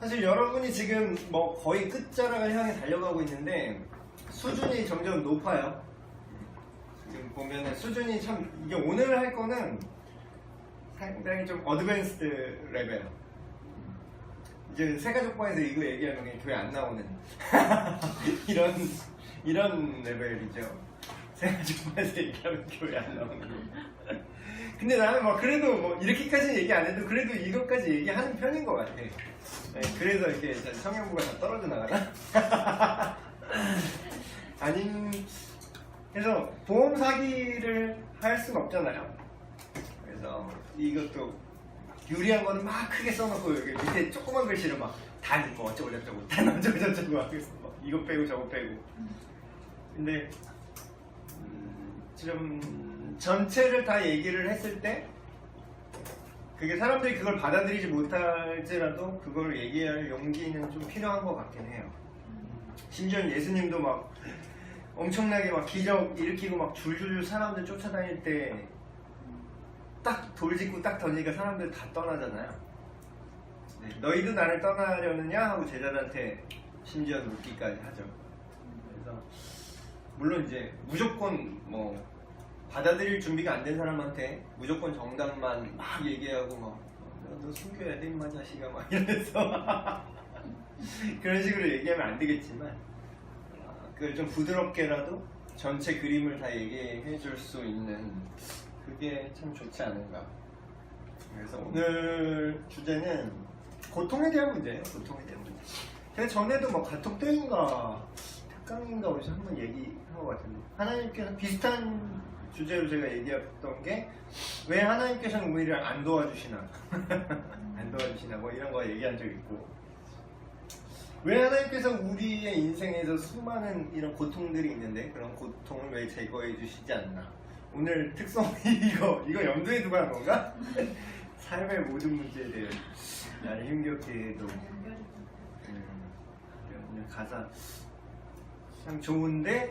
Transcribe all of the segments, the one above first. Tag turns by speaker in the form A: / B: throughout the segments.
A: 사실 여러분이 지금 뭐 거의 끝자락을 향해 달려가고 있는데 수준이 점점 높아요. 지금 보면은 수준이 참, 이게 오늘 할 거는 상당히 좀 어드밴스드 레벨. 이제 새가족방에서 이거 얘기하면 그냥 교회 안 나오는 이런 레벨이죠. 새가족방에서 얘기하면 교회 안 나오는. 근데 나는 뭐 그래도 뭐 이렇게까지 얘기 안 해도 그래도 이것까지 얘기하는 편인 것 같아. 네, 그래서 이렇게 성형부가 다 떨어져 나가나? 그래서 보험 사기를 할 순 없잖아요. 그래서 이것도 유리한 거는 막 크게 써놓고 여기 밑에 조그만 글씨로 막 단 뭐 어쩌고 저쩌고 단 어쩌고 저쩌고 하겠어. 이거 빼고 저거 빼고. 근데 좀 전체를 다 얘기를 했을 때 그게 사람들이 그걸 받아들이지 못할지라도 그걸 얘기할 용기는 좀 필요한 것 같긴 해요. 심지어 예수님도 막 엄청나게 막 기적 일으키고 막 줄줄줄 사람들 쫓아다닐 때 딱 돌짓고 딱 던지니까 사람들 다 떠나잖아요. 네, 너희도 나를 떠나려느냐 하고 제자들한테 심지어 묻기까지 하죠. 그래서 물론 이제 무조건 뭐 받아들일 준비가 안 된 사람한테 무조건 정답만 막 얘기하고 막 너 숨겨야 돼 임마 자식아 막 이러면서 그런 식으로 얘기하면 안 되겠지만 그걸 좀 부드럽게라도 전체 그림을 다 얘기해 줄 수 있는 그게 참 좋지 않은가. 그래서 오늘 주제는 고통에 대한 문제예요. 고통에 대한 문제. 제가 전에도 뭐 카톡 때인가 특강인가 어디서 한번 얘기한 것 같은데 하나님께서 비슷한 주제로 제가 얘기했던 게 왜 하나님께서는 우리를 안 도와주시나 안 도와주시나 뭐 이런 거 얘기한 적 있고 왜 하나님께서 우리의 인생에서 수많은 이런 고통들이 있는데 그런 고통을 왜 제거해 주시지 않나. 오늘 특성 이거 염두에 두고 한 건가? 삶의 모든 문제에 대해 나를 힘겹게 해도 오늘 가사 참 좋은데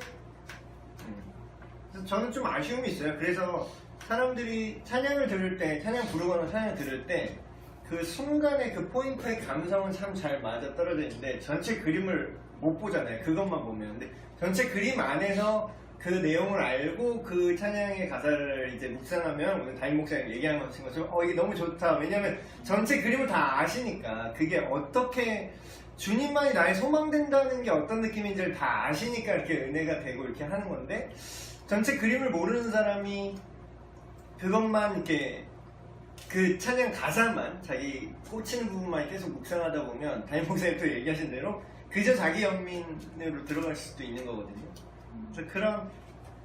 A: 그래서 저는 좀 아쉬움이 있어요. 그래서 사람들이 찬양을 들을 때 찬양 부르거나 찬양 들을 때 그 순간의 그 포인트의 감성은 참 잘 맞아 떨어져 있는데 전체 그림을 못 보잖아요. 그것만 보면. 근데 전체 그림 안에서 그 내용을 알고 그 찬양의 가사를 이제 묵상하면 오늘 담임 목사님 얘기한 것처럼 이게 너무 좋다. 왜냐면 전체 그림을 다 아시니까 그게 어떻게 주님만이 나의 소망된다는 게 어떤 느낌인지를 다 아시니까 이렇게 은혜가 되고 이렇게 하는 건데 전체 그림을 모르는 사람이 그것만 이렇게 그 찬양 가사만 자기 꽂히는 부분만 계속 묵상하다 보면 담임 목사님 또 얘기하신 대로 그저 자기 연민으로 들어갈 수도 있는 거거든요. 그래서 그런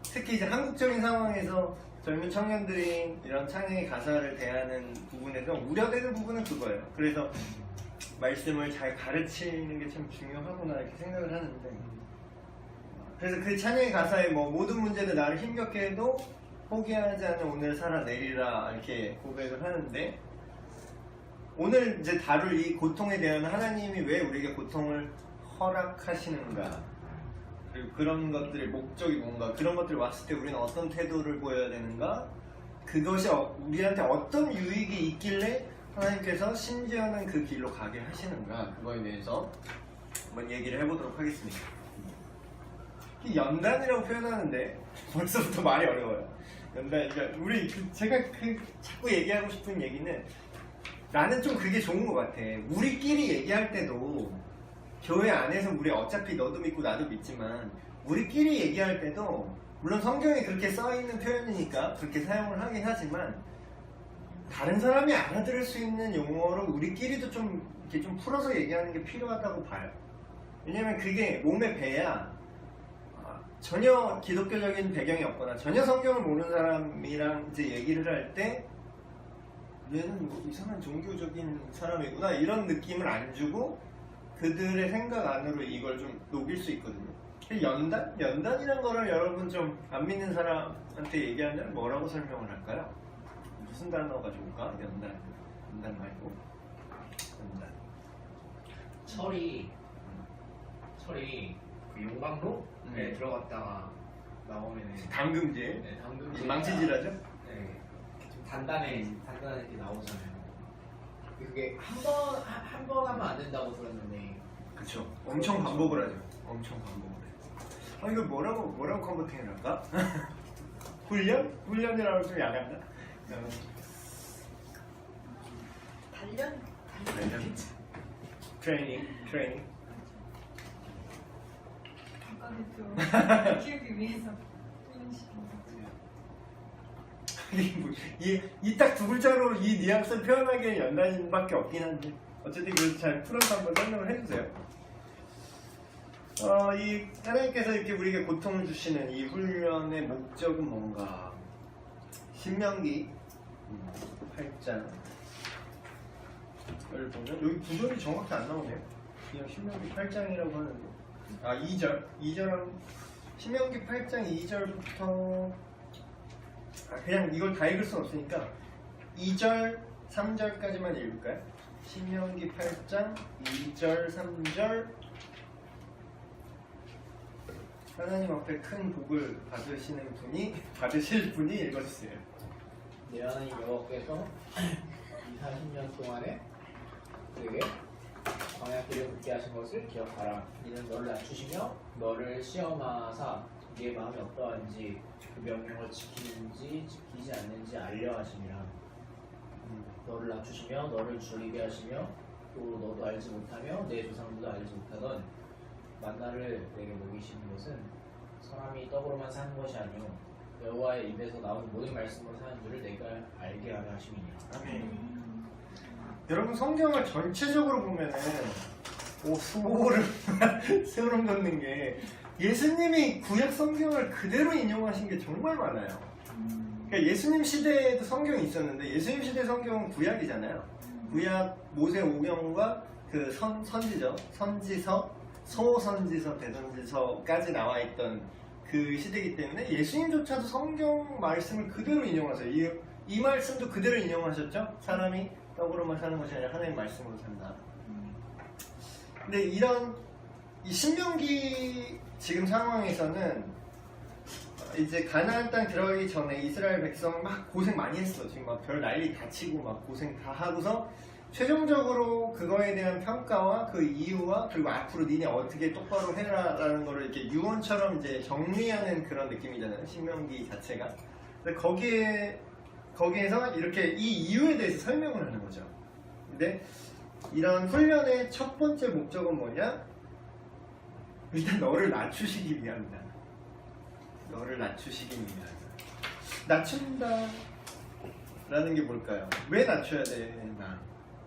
A: 특히 이제 한국적인 상황에서 젊은 청년들이 이런 찬양의 가사를 대하는 부분에서 우려되는 부분은 그거예요. 그래서 말씀을 잘 가르치는 게 참 중요하구나 이렇게 생각을 하는데 그래서 그 찬양의 가사에 뭐 모든 문제들 나를 힘겹게 해도 포기하지 않는 오늘 살아내리라 이렇게 고백을 하는데 오늘 이제 다룰 이 고통에 대한 하나님이 왜 우리에게 고통을 허락하시는가 그리고 그런 것들의 목적이 뭔가 그런 것들이 왔을 때 우리는 어떤 태도를 보여야 되는가 그것이 우리한테 어떤 유익이 있길래 하나님께서 심지어는 그 길로 가게 하시는가 그거에 대해서 한번 얘기를 해보도록 하겠습니다. 연단이라고 표현하는데 벌써부터 말이 어려워요. 연단, 그러니까 제가 자꾸 얘기하고 싶은 얘기는 나는 좀 그게 좋은 것 같아. 우리끼리 얘기할 때도 교회 안에서 우리 어차피 너도 믿고 나도 믿지만 우리끼리 얘기할 때도 물론 성경에 그렇게 써있는 표현이니까 그렇게 사용을 하긴 하지만 다른 사람이 알아들을 수 있는 용어로 우리끼리도 좀 이렇게 좀 풀어서 얘기하는 게 필요하다고 봐요. 왜냐면 그게 몸에 배야 전혀 기독교적인 배경이 없거나 전혀 성경을 모르는 사람이랑 이제 얘기를 할 때 얘는 뭐 이상한 종교적인 사람이구나 이런 느낌을 안 주고 그들의 생각 안으로 이걸 좀 녹일 수 있거든요. 연단? 연단이란 거를 여러분 좀 안 믿는 사람한테 얘기하면 뭐라고 설명을 할까요? 무슨 단어가 좋을까? 연단 말고 연단.
B: 철이 그 용광로에 들어갔다가 나오면
A: 담금질.
B: 네, 담금질
A: 망치질하죠?
B: 네, 좀 단단하게 나오잖아요. 그게 한 번 하면 안 된다고 들었는데.
A: 그쵸. 엄청 반복을 하죠. 엄청 반복을 해. 이걸 뭐라고 컨버팅을 할까? 훈련이라고 좀 야간다.
C: 단련?
A: 트레이닝.
C: 국가대표 키우기 위해서 훈련시키는
A: 이 딱 두 글자로 이 뉘앙스를 표현하기엔 연단밖에 없긴 한데 어쨌든 그걸 잘 풀어서 한번 설명을 해주세요. 이 하나님께서 이렇게 우리에게 고통을 주시는 이 훈련의 목적은 뭔가? 신명기 8장을 보면 여기 구절이 정확히 안 나오네요. 그냥 신명기 8장이라고 하는데 2절 신명기 8장 2절부터 그냥 이걸 다 읽을 수 없으니까 2절 3절까지만 읽을까요? 신명기 8장 2절 3절 하나님 앞에 큰 복을 받으실 분이 읽어주세요.
B: 내 하나님 여호와께서 이 40년 동안에 그에게 광야 길을 걷게 하신 것을 기억하라. 이는 너를 낮추시며 너를 시험하사 네의 마음이 어떠한지 그 명령을 지키는지 지키지 않는지 알려 하심이라. 너를 낮추시며 너를 줄이게 하시며 또 너도 알지 못하며 내 조상들도 알지 못하던 만나를 내게 먹이시는 것은 사람이 떡으로만 사는 것이 아니요 여호와의 입에서 나오는 모든 말씀으로 사는 줄을 내가 알게 하려 하심이니라.
A: 아멘. 여러분 성경을 전체적으로 보면은 소름 돋는 게 예수님이 구약 성경을 그대로 인용하신 게 정말 많아요. 그러니까 예수님 시대에도 성경이 있었는데 예수님 시대 성경은 구약이잖아요. 구약 모세 오경과 그 선지서, 소선지서, 대선지서까지 나와 있던 그 시대이기 때문에 예수님조차도 성경 말씀을 그대로 인용하세요. 이 말씀도 그대로 인용하셨죠? 사람이 떡으로만 사는 것이 아니라 하나님 말씀으로 산다. 근데 이 신명기 지금 상황에서는 이제 가나안 땅 들어가기 전에 이스라엘 백성 막 고생 많이 했어. 지금 막 별 난리 다 치고 막 고생 다 하고서 최종적으로 그거에 대한 평가와 그 이유와 그리고 앞으로 니네 어떻게 똑바로 해라라는 거를 이렇게 유언처럼 이제 정리하는 그런 느낌이잖아요. 신명기 자체가. 근데 거기에서 이렇게 이 이유에 대해서 설명을 하는 거죠. 근데 이런 훈련의 첫 번째 목적은 뭐냐? 일단 너를 낮추시기 위함이다. 너를 낮추시기 위함이다. 낮춘다 라는 게 뭘까요? 왜 낮춰야 되나?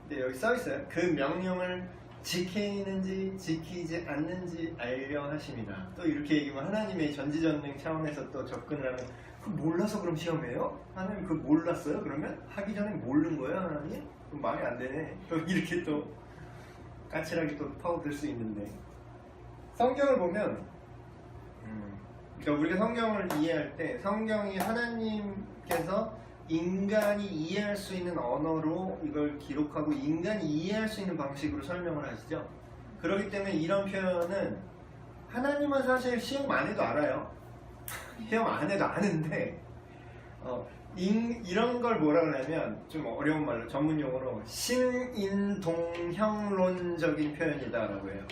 A: 근데 여기 써있어요. 그 명령을 지키는지 지키지 않는지 알려 하심이다. 또 이렇게 얘기하면 하나님의 전지전능 차원에서 또 접근을 하면 그 몰라서 그럼 시험해요? 하나님 그거 몰랐어요? 그러면? 하기 전에 모르는 거예요 하나님? 그럼 말이 안 되네. 또 이렇게 또 까칠하게 또 파고들 수 있는데 성경을 보면 그러니까 우리가 성경을 이해할 때 성경이 하나님께서 인간이 이해할 수 있는 언어로 이걸 기록하고 인간이 이해할 수 있는 방식으로 설명을 하시죠. 그렇기 때문에 이런 표현은 하나님은 사실 시험 안 해도 알아요. 시험 안 해도 아는데 이런 걸 뭐라 그러냐면 좀 어려운 말로 전문 용어로 신인동형론적인 표현이다 라고 해요.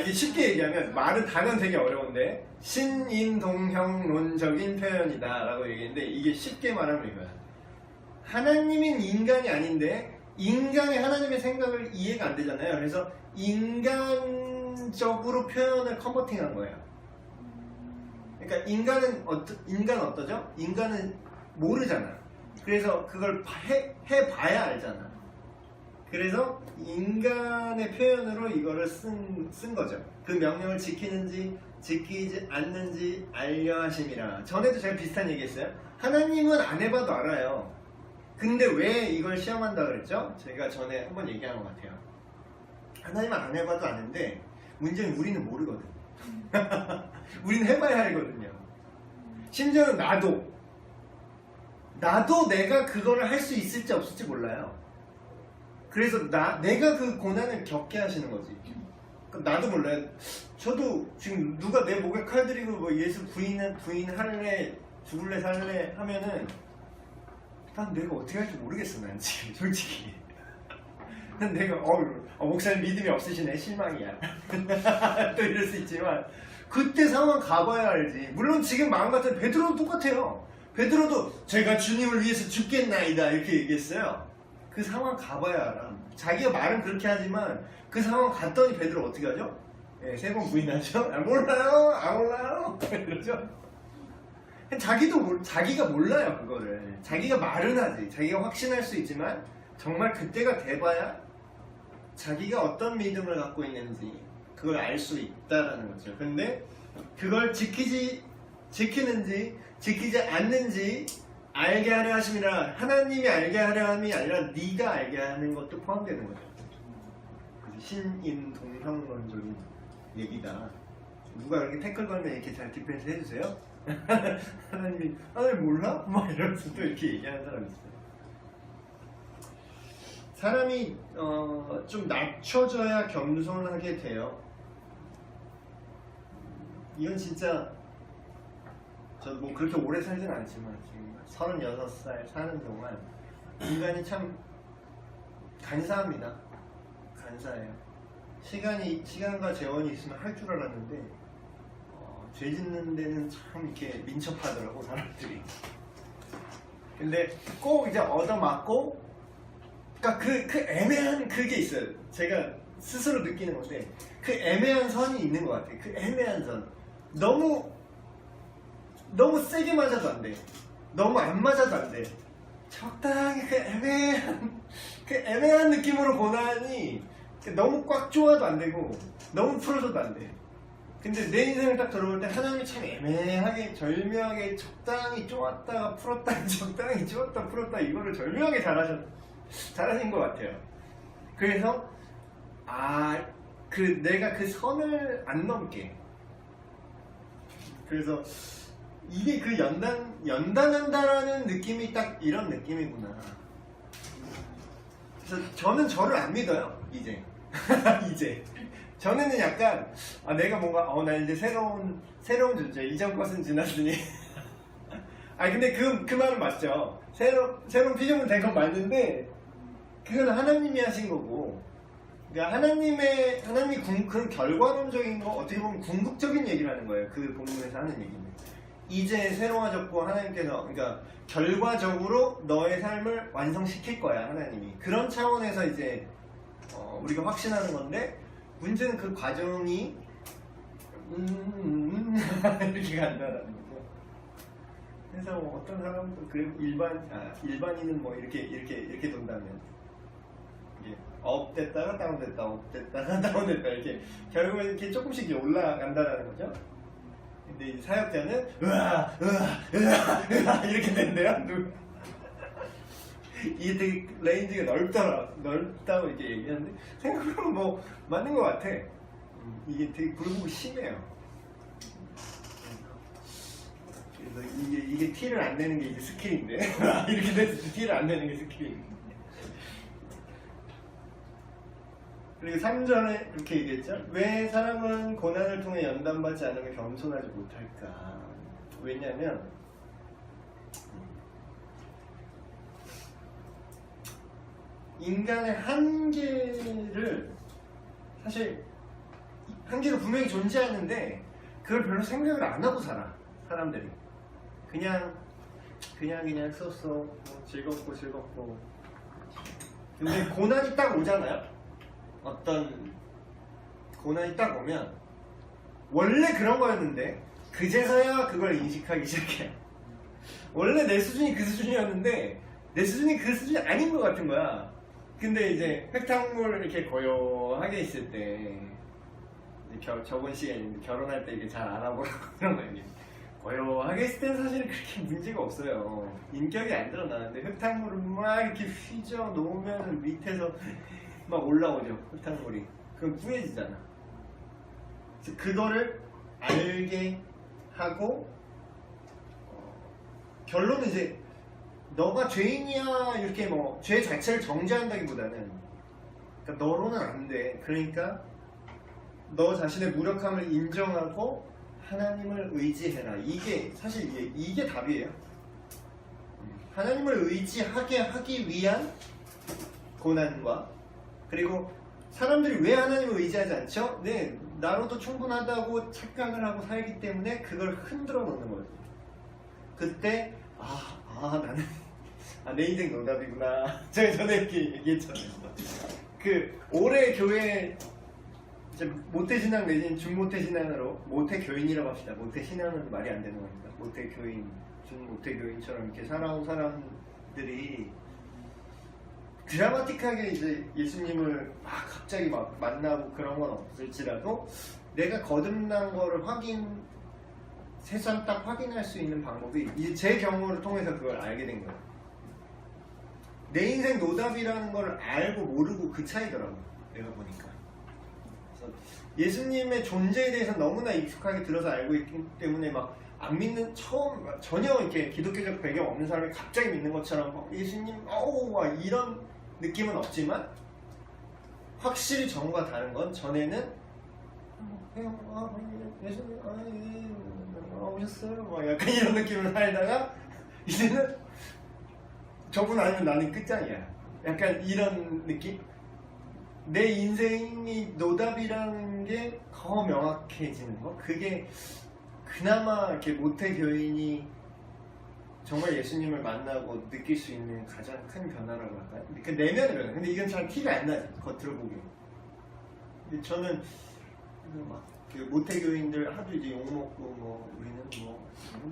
A: 이게 쉽게 얘기하면 단어는 되게 어려운데 신인동형론적인 표현이다 라고 얘기했는데 이게 쉽게 말하면 이거야. 하나님인 인간이 아닌데 인간의 하나님의 생각을 이해가 안 되잖아요. 그래서 인간적으로 표현을 컨버팅한 거예요. 그러니까 인간 어떠죠? 인간은 모르잖아. 그래서 그걸 해봐야 알잖아. 그래서 인간의 표현으로 이거를 쓴 거죠. 그 명령을 지키는지 지키지 않는지 알려 하심이라. 전에도 제가 비슷한 얘기 했어요. 하나님은 안 해봐도 알아요. 근데 왜 이걸 시험한다 그랬죠? 제가 전에 한번 얘기한 것 같아요. 하나님은 안 해봐도 아는데 문제는 우리는 모르거든. 우리는 해봐야 알거든요. 심지어는 나도 내가 그거를 할 수 있을지 없을지 몰라요. 그래서 내가 그 고난을 겪게 하시는 거지. 나도 몰라요. 저도 지금 누가 내 목에 칼 들이고 뭐 예수 부인할래 죽을래 살래 하면은 난 내가 어떻게 할지 모르겠어. 난 지금 솔직히 내가 목사님 믿음이 없으시네 실망이야. 또 이럴 수 있지만 그때 상황 가봐야 알지. 물론 지금 마음 같은 베드로도 똑같아요. 베드로도 제가 주님을 위해서 죽겠나이다 이렇게 얘기했어요. 그 상황 가봐야 알아. 자기가 말은 그렇게 하지만 그 상황 갔더니 베드로 어떻게 하죠? 예, 3번 부인하죠? 몰라요, 안 몰라요. 이러죠. 자기가 몰라요 그거를. 자기가 말은 하지. 자기가 확신할 수 있지만 정말 그때가 돼봐야 자기가 어떤 믿음을 갖고 있는지 그걸 알 수 있다라는 거죠. 근데 그걸 지키는지 지키지 않는지 알게 하려 하심이라 하나님이 알게 하려 함이 아니라 네가 알게 하는 것도 포함되는 거죠. 신인 동형론적인 얘기다. 누가 그렇게 태클 걸면 이렇게 잘 디펜스 해주세요? 하나님 몰라? 막 이러면서 또 이렇게 얘기하는 사람이 있어요. 사람이 좀 낮춰져야 겸손하게 돼요. 이건 진짜 저 뭐 그렇게 오래 살진 않지만 지금 36살 사는 동안 인간이 참 간사합니다. 간사해요. 시간과 재원이 있으면 할 줄 알았는데 죄 짓는 데는 참 이렇게 민첩하더라고 사람들이. 근데 꼭 이제 얻어맞고, 그러니까 그 애매한 그게 있어요. 제가 스스로 느끼는 건데 그 애매한 선이 있는 것 같아요. 그 애매한 선. 너무 세게 맞아도 안 돼. 너무 안 맞아도 안 돼. 적당히 그 애매한 느낌으로 고난이 너무 꽉 조아도 안 되고 너무 풀어줘도 안 돼. 근데 내 인생을 딱 들어볼 때 하나님이 참 애매하게 절묘하게 적당히 쪼았다가 풀었다 적당히 쪼았다 풀었다 이거를 절묘하게 잘하신 것 같아요. 그래서 내가 그 선을 안 넘게. 그래서 이게 그 연단한다라는 느낌이 딱 이런 느낌이구나. 그래서 저는 저를 안 믿어요 이제. 이제 전에는 약간 내가 뭔가 나 이제 새로운 존재, 이전 것은 지났으니. 근데 그 말은 맞죠. 새로운 피조물 된 건 맞는데 그건 하나님이 하신 거고, 그러니까 하나님이 그런 결과론적인 거 어떻게 보면 궁극적인 얘기를 하는 거예요. 그 본문에서 하는 얘기는 이제 새로워졌고 하나님께서 그러니까 결과적으로 너의 삶을 완성시킬 거야 하나님이. 그런 차원에서 이제 우리가 확신하는 건데 문제는 그 과정이 이렇게 간다라는 거죠. 그래서 어떤 사람도 그래 일반인은 뭐 이렇게 돈다면 이게 업됐다가 다운됐다 업됐다가 다운됐다 이렇게 결국에 이렇게 조금씩 올라간다라는 거죠. 근데 이 사역자는 으아 이렇게 된대요. 이게 되게 레인지가 넓다고 이렇게 얘기하는데 생각해보면 뭐 맞는 것 같아. 이게 되게 굴곡이 심해요. 그래서 이게 티를 안 내는 게 이제 스킬인데 이렇게 돼서 티를 안 내는 게 스킬인데. 그리고 3절에 그렇게 얘기했죠. 왜 사람은 고난을 통해 연단받지 않으면 겸손하지 못할까? 왜냐면 인간의 한계를 사실 한계가 분명히 존재하는데 그걸 별로 생각을 안 하고 살아 사람들이. 그냥 쏘 즐겁고 근데 고난이 딱 오잖아요. 어떤 고난이 딱 오면 원래 그런 거였는데 그제서야 그걸 인식하기 시작해. 원래 내 수준이 그 수준이었는데 내 수준이 그 수준이 아닌 것 같은 거야. 근데 이제 흙탕물 이렇게 고요하게 있을 때 저번 시간에 결혼할 때 이게 잘 알아보라고 그런 거예요. 고요하게 있을 때는 사실은 그렇게 문제가 없어요. 인격이 안 드러나는데 흙탕물을 막 이렇게 휘저 놓으면 밑에서 막 올라오죠. 흙탕물이. 그럼 뿌얘지잖아. 그래서 그거를 알게 하고 결론은 이제 너가 죄인이야 이렇게 뭐 죄 자체를 정죄한다기보다는 그러니까 너로는 안 돼. 그러니까 너 자신의 무력함을 인정하고 하나님을 의지해라. 이게 사실 이게 답이에요. 하나님을 의지하게 하기 위한 고난과 그리고 사람들이 왜 하나님을 의지하지 않죠? 네, 나로도 충분하다고 착각을 하고 살기 때문에 그걸 흔들어 놓는 거죠. 그때 나는 내 인생 노답이구나. 제가 전에 이렇게 얘기했잖아요. 그 올해 교회 이제 모태신앙 내지는 중모태신앙으로 모태교인이라고 합시다. 모태신앙은 말이 안 되는 겁니다. 모태교인, 중모태교인처럼 이렇게 살아온 사람들이 드라마틱하게 이제 예수님을 갑자기 막 만나고 그런 건 없을지라도 내가 거듭난 거를 새삼 딱 확인할 수 있는 방법이 이제 제 경우를 통해서 그걸 알게 된 거예요. 내 인생 노답이라는 걸 알고 모르고 그 차이더라고요. 내가 보니까. 그래서 예수님의 존재에 대해서 너무나 익숙하게 들어서 알고 있기 때문에 막 안 믿는 전혀 이렇게 기독교적 배경 없는 사람이 갑자기 믿는 것처럼 예수님 이런 느낌은 없지만 확실히 전과 다른 건 전에는 예수님 오셨어요 막 약간 이런 느낌을 살다가 이제는 저분 아니면 나는 끝장이야. 약간 이런 느낌? 내 인생이 노답이라는 게 더 명확해지는 거? 그게 그나마 이렇게 모태교인이 정말 예수님을 만나고 느낄 수 있는 가장 큰 변화라고 할까요? 그 내면의 변화. 근데 이건 잘 티가 안 나지, 겉으로 보기엔. 근데 저는 그 모태교인들 하도 이제 욕먹고 우리는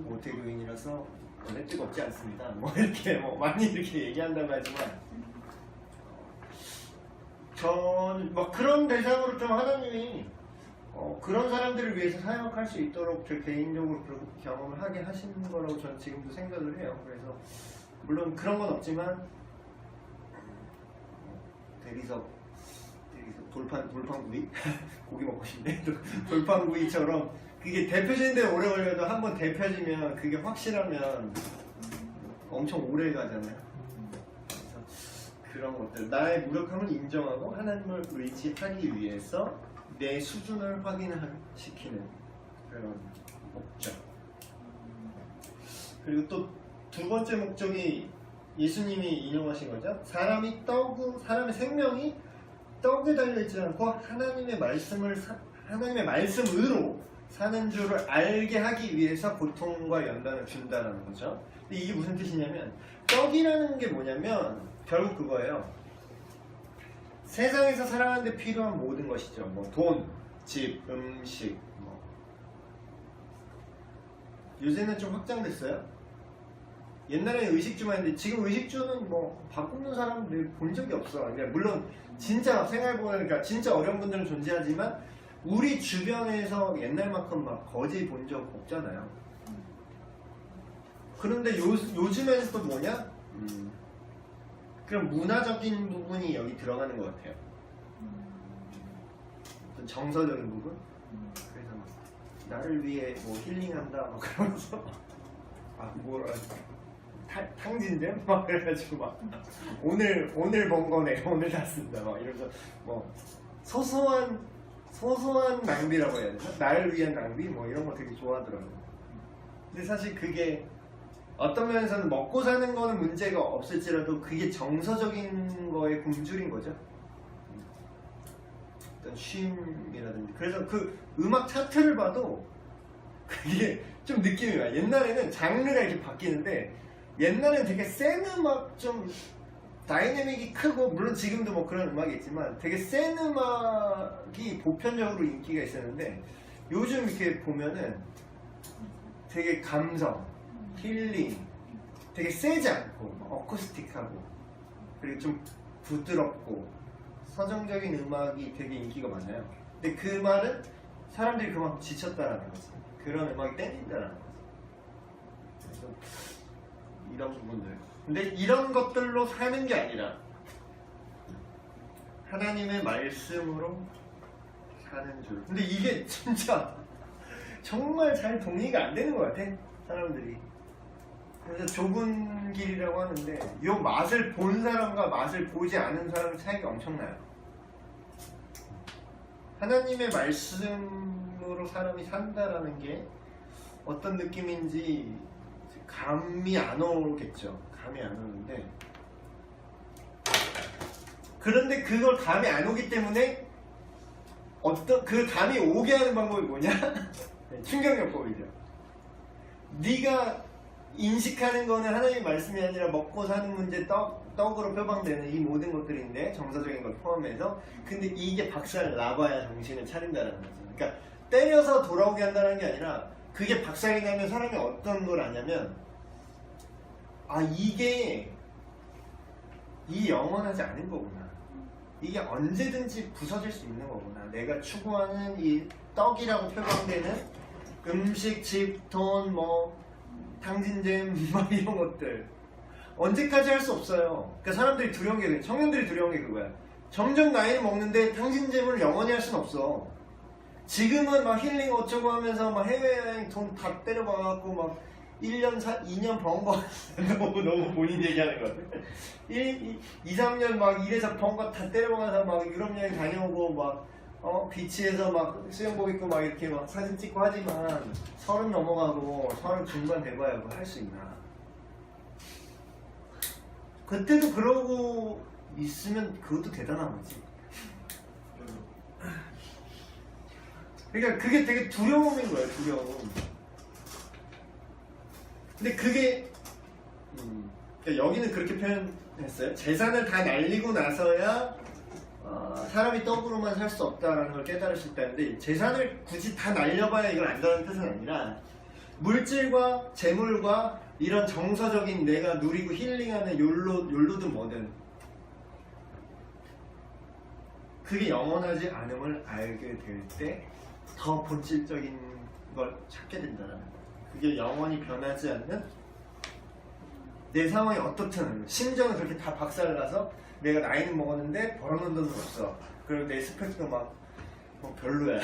A: 모태교인이라서 원래 뜨겁지 않습니다. 이렇게 많이 이렇게 얘기한다고 하지만 전 그런 대상으로 좀 하나님이 그런 사람들을 위해서 사역할 수 있도록 저 개인적으로 그런 경험을 하게 하시는 거라고 저는 지금도 생각을 해요. 그래서 물론 그런 건 없지만 대리석 돌판구이 고기 먹고 싶네. 돌판구이처럼 그게 대표지는데 오래 걸려도 한번 대표지면 그게 확실하면 엄청 오래 가잖아요. 그래서 그런 것들 나의 무력함을 인정하고 하나님을 의지하기 위해서 내 수준을 확인시키는 그런 목적. 그리고 또 두 번째 목적이 예수님이 인용하신 거죠. 사람의 생명이 떡에 달려있지 않고 하나님의 말씀으로 사는 줄을 알게 하기 위해서 고통과 연단을 준다는 거죠. 근데 이게 무슨 뜻이냐면 떡이라는 게 뭐냐면 결국 그거예요. 세상에서 살아가는 데 필요한 모든 것이죠. 돈, 집, 음식. 요새는 좀 확장됐어요. 옛날에는 의식주만 했는데 지금 의식주는 밥 굶는 사람들 본 적이 없어. 그러니까 물론 진짜 생활보니까 진짜 어려운 분들은 존재하지만 우리 주변에서 옛날만큼 거지 본 적 없잖아요. 그런데 요즘에는 또 뭐냐? 그런 문화적인 부분이 여기 들어가는 것 같아요. 좀 정서적인 부분. 그래서 나를 위해 힐링한다 그러면서 탕진잼? 그래가지고 오늘 번 거네 오늘 다 쓴다 이러면서 소소한 낭비라고 해야 되나? 나를 위한 낭비 이런 거 되게 좋아하더라고요. 근데 사실 그게 어떤 면에서는 먹고 사는 거는 문제가 없을지라도 그게 정서적인 거에 굶주린 거죠. 어떤 쉼이라든지. 그래서 그 음악 차트를 봐도 그게 좀 느낌이 와요. 옛날에는 장르가 이렇게 바뀌는데 옛날에는 되게 센 음악 좀 다이내믹이 크고 물론 지금도 그런 음악이 있지만 되게 센 음악이 보편적으로 인기가 있었는데 요즘 이렇게 보면은 되게 감성 힐링, 되게 세지 않고 어쿠스틱하고 그리고 좀 부드럽고 서정적인 음악이 되게 인기가 많아요. 근데 그 말은 사람들이 그만큼 지쳤다라는 거지. 그런 음악이 땡긴다라는 거지. 그래서 이런 부분들. 근데 이런 것들로 사는 게 아니라 하나님의 말씀으로 사는 줄. 근데 이게 진짜 정말 잘 동의가 안 되는 것 같아, 사람들이. 그래서 좁은 길이라고 하는데 이 맛을 본 사람과 맛을 보지 않은 사람의 차이가 엄청나요. 하나님의 말씀으로 사람이 산다라는 게 어떤 느낌인지 감이 안 오겠죠. 감이 안 오는데 그런데 그걸 감이 안 오기 때문에 그 감이 오게 하는 방법이 뭐냐? 충격요법이죠. 네가 인식하는 거는 하나님의 말씀이 아니라 먹고 사는 문제, 떡으로 표방되는 이 모든 것들인데, 정서적인 걸 포함해서. 근데 이게 박살 나봐야 정신을 차린다는 거죠. 그러니까 때려서 돌아오게 한다는 게 아니라, 그게 박살이 나면 사람이 어떤 걸 아냐면, 아, 이게 영원하지 않은 거구나. 이게 언제든지 부서질 수 있는 거구나. 내가 추구하는 이 떡이라고 표방되는 음식, 집, 돈, 탕진잼, 이런 것들 언제까지 할 수 없어요. 그러니까 사람들이 두려운 게, 청년들이 두려운 게 그거야. 점점 나이를 먹는데 탕진잼을 영원히 할 수는 없어. 지금은 막 힐링 어쩌고 하면서 막 해외여행 돈 다 때려박아갖고 막 1년, 2년 번 거, 너무 본인 얘기하는 거 같아. 2, 3년 막 이래서 번 거 다 때려박아서 막 유럽 여행 다녀오고 막, 비치에서 막 수영복 입고 막 이렇게 막 사진 찍고 하지만 30 넘어가고 30 중반 돼봐야 뭐 할 수 있나. 그때도 그러고 있으면 그것도 대단한 거지. 그러니까 그게 되게 두려움인 거예요, 두려움. 근데 그게 그러니까 여기는 그렇게 표현했어요. 재산을 다 날리고 나서야 사람이 떡으로만 살 수 없다라는 걸 깨달을 수 있다는데, 재산을 굳이 다 날려봐야 이걸 안다는 뜻은 아니라, 물질과 재물과 이런 정서적인 내가 누리고 힐링하는 욜로든 뭐든 그게 영원하지 않음을 알게 될 때 더 본질적인 걸 찾게 된다는 거예요. 그게 영원히 변하지 않는, 내 상황이 어떻든 심정은 그렇게 다 박살나서 내가 나이는 먹었는데 벌어놓은 돈은 없어. 그리고 내 스펙도 막 별로야.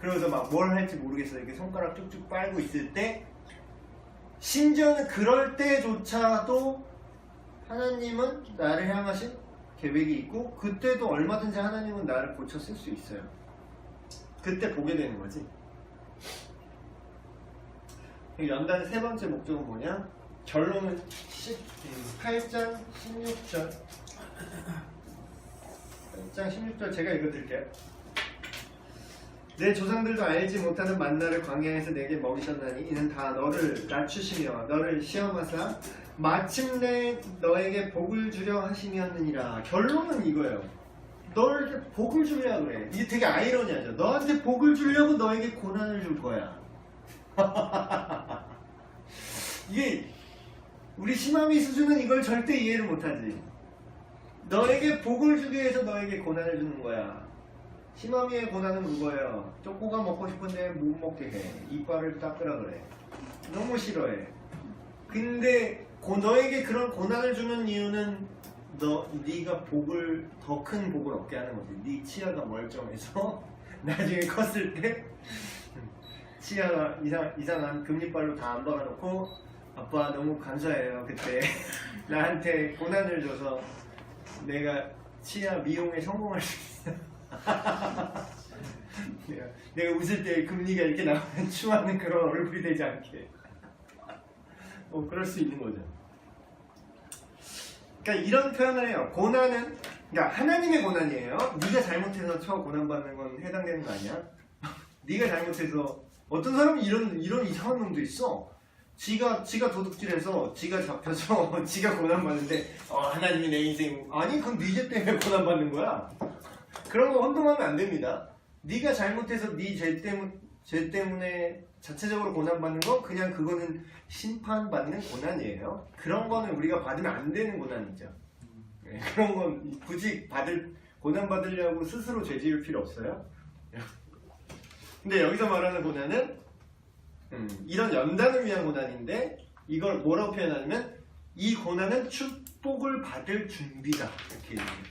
A: 그러면서 막 뭘 할지 모르겠어. 이렇게 손가락 쭉쭉 빨고 있을 때, 심지어는 그럴 때조차도 하나님은 나를 향하신 계획이 있고, 그때도 얼마든지 하나님은 나를 고쳐 쓸 수 있어요. 그때 보게 되는 거지. 연단의 세 번째 목적은 뭐냐? 결론은 8장 16절. 8장 16절 제가 읽어드릴게요. 내 조상들도 알지 못하는 만나를 광야에서 내게 먹이셨나니 이는 다 너를 낮추시며 너를 시험하사 마침내 너에게 복을 주려 하심이었느니라. 결론은 이거예요. 너에게 복을 주려 그래. 이게 되게 아이러니하죠. 너한테 복을 주려고 너에게 고난을 줄 거야. 이게 우리 시마미 수준은 이걸 절대 이해를 못하지. 너에게 복을 주기 위해서 너에게 고난을 주는 거야. 시마미의 고난은 그거예요. 쪼꼬가 먹고 싶은데 못 먹게 해. 이빨을 닦으라 그래. 너무 싫어해. 근데 너에게 그런 고난을 주는 이유는 네가 복을, 더 큰 복을 얻게 하는 거지. 네 치아가 멀쩡해서 나중에 컸을 때 치아가 이상한 금리빨로 다 안 박아놓고, 아빠 너무 감사해요. 그때 나한테 고난을 줘서 내가 치아 미용에 성공할 수 있어. 내가 웃을 때 금리가 이렇게 나오면 추하는 그런 얼굴이 되지 않게. 그럴 수 있는 거죠. 그러니까 이런 표현을 해요. 고난은, 그러니까 하나님의 고난이에요. 네가 잘못해서 고난받는 건 해당되는 거 아니야? 네가 잘못해서. 어떤 사람은 이런 이상한 놈도 있어. 지가 도둑질해서 지가 잡혀서 지가 고난받는데, 하나님이 내 인생, 아니 그건 네 죄 때문에 고난받는 거야. 그런 거 혼동하면 안 됩니다. 네가 잘못해서 네 죄 때문에 자체적으로 고난받는 건 그냥 그거는 심판받는 고난이에요. 그런 거는 우리가 받으면 안 되는 고난이죠. 네, 그런 건 굳이 고난받으려고 스스로 죄 지을 필요 없어요. 근데 여기서 말하는 고난은 이런 연단을 위한 고난인데, 이걸 뭐라고 표현하냐면 이 고난은 축복을 받을 준비다, 이렇게 얘기해요.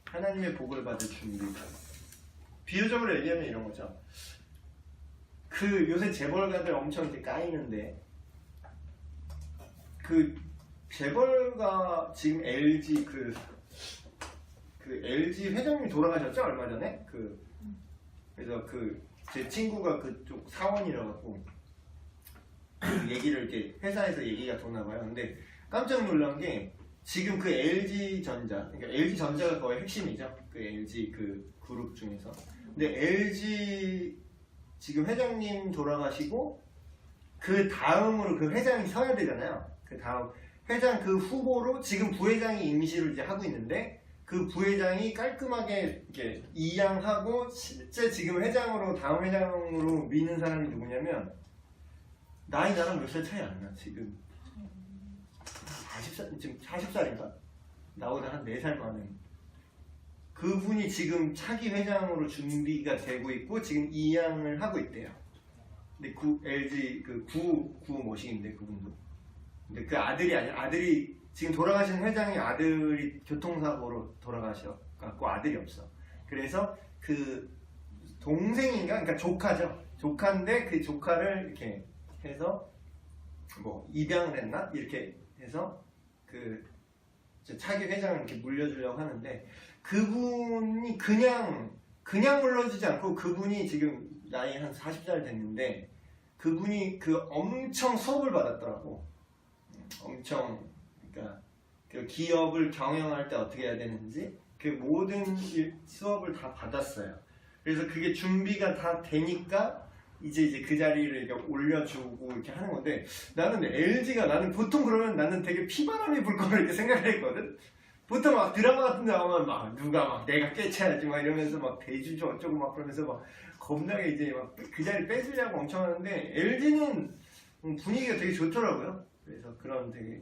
A: 하나님의 복을 받을 준비다. 비유적으로 얘기하면 이런 거죠. 요새 재벌가들 엄청 이렇게 까이는데, 재벌가 지금 LG LG 회장님이 돌아가셨죠, 얼마 전에? 그래서 제 친구가 그쪽 사원이라고 얘기를 이렇게 회사에서 얘기가 도나봐요. 근데 깜짝 놀란 게, 지금 그 LG전자, 그러니까 LG전자가 거의 핵심이죠. 그 LG 그 그룹 중에서. 근데 LG 지금 회장님 돌아가시고 그 다음으로 그 회장이 서야 되잖아요. 그 다음 회장 그 후보로 지금 부회장이 임시를 이제 하고 있는데 그 부회장이 깔끔하게 이렇게 이양하고 실제 지금 회장으로 다음 회장으로 미는 사람이 누구냐면 나이 나랑 몇 살 차이 안 나. 지금 40살, 지금 40살인가? 나보다 한 4살 많은 그분이 지금 차기 회장으로 준비가 되고 있고 지금 이양을 하고 있대요. 근데 LG 그 구 모식인데 그분도. 근데 그 아들이 아니라 아들이 지금 돌아가신 회장의 아들이 교통사고로 돌아가셔갖고 아들이 없어. 그래서 그 동생인가? 그러니까 조카죠. 조카인데 그 조카를 이렇게 해서 뭐 입양을 했나? 이렇게 해서 그 차기 회장을 이렇게 물려주려고 하는데 그분이 그냥 물려주지 않고 그분이 지금 나이 한 40살 됐는데 그분이 그 엄청 수업을 받았더라고. 엄청 그러니까 그 기업을 경영할 때 어떻게 해야 되는지 그 모든 수업을 다 받았어요. 그래서 그게 준비가 다 되니까 이제 그 자리를 이렇게 올려주고 이렇게 하는 건데 나는 LG가 나는 보통 그러면 나는 되게 피바람이 불 거를 이렇게 생각을 했거든. 보통 막 드라마 같은 데 나오면 막 누가 막 내가 깨쳐야지 막 이러면서 막 대주주 어쩌고 막 그러면서 막 겁나게 이제 막 그 자리 뺏으려고 엄청 하는데 LG는 분위기가 되게 좋더라고요. 그래서 그런 되게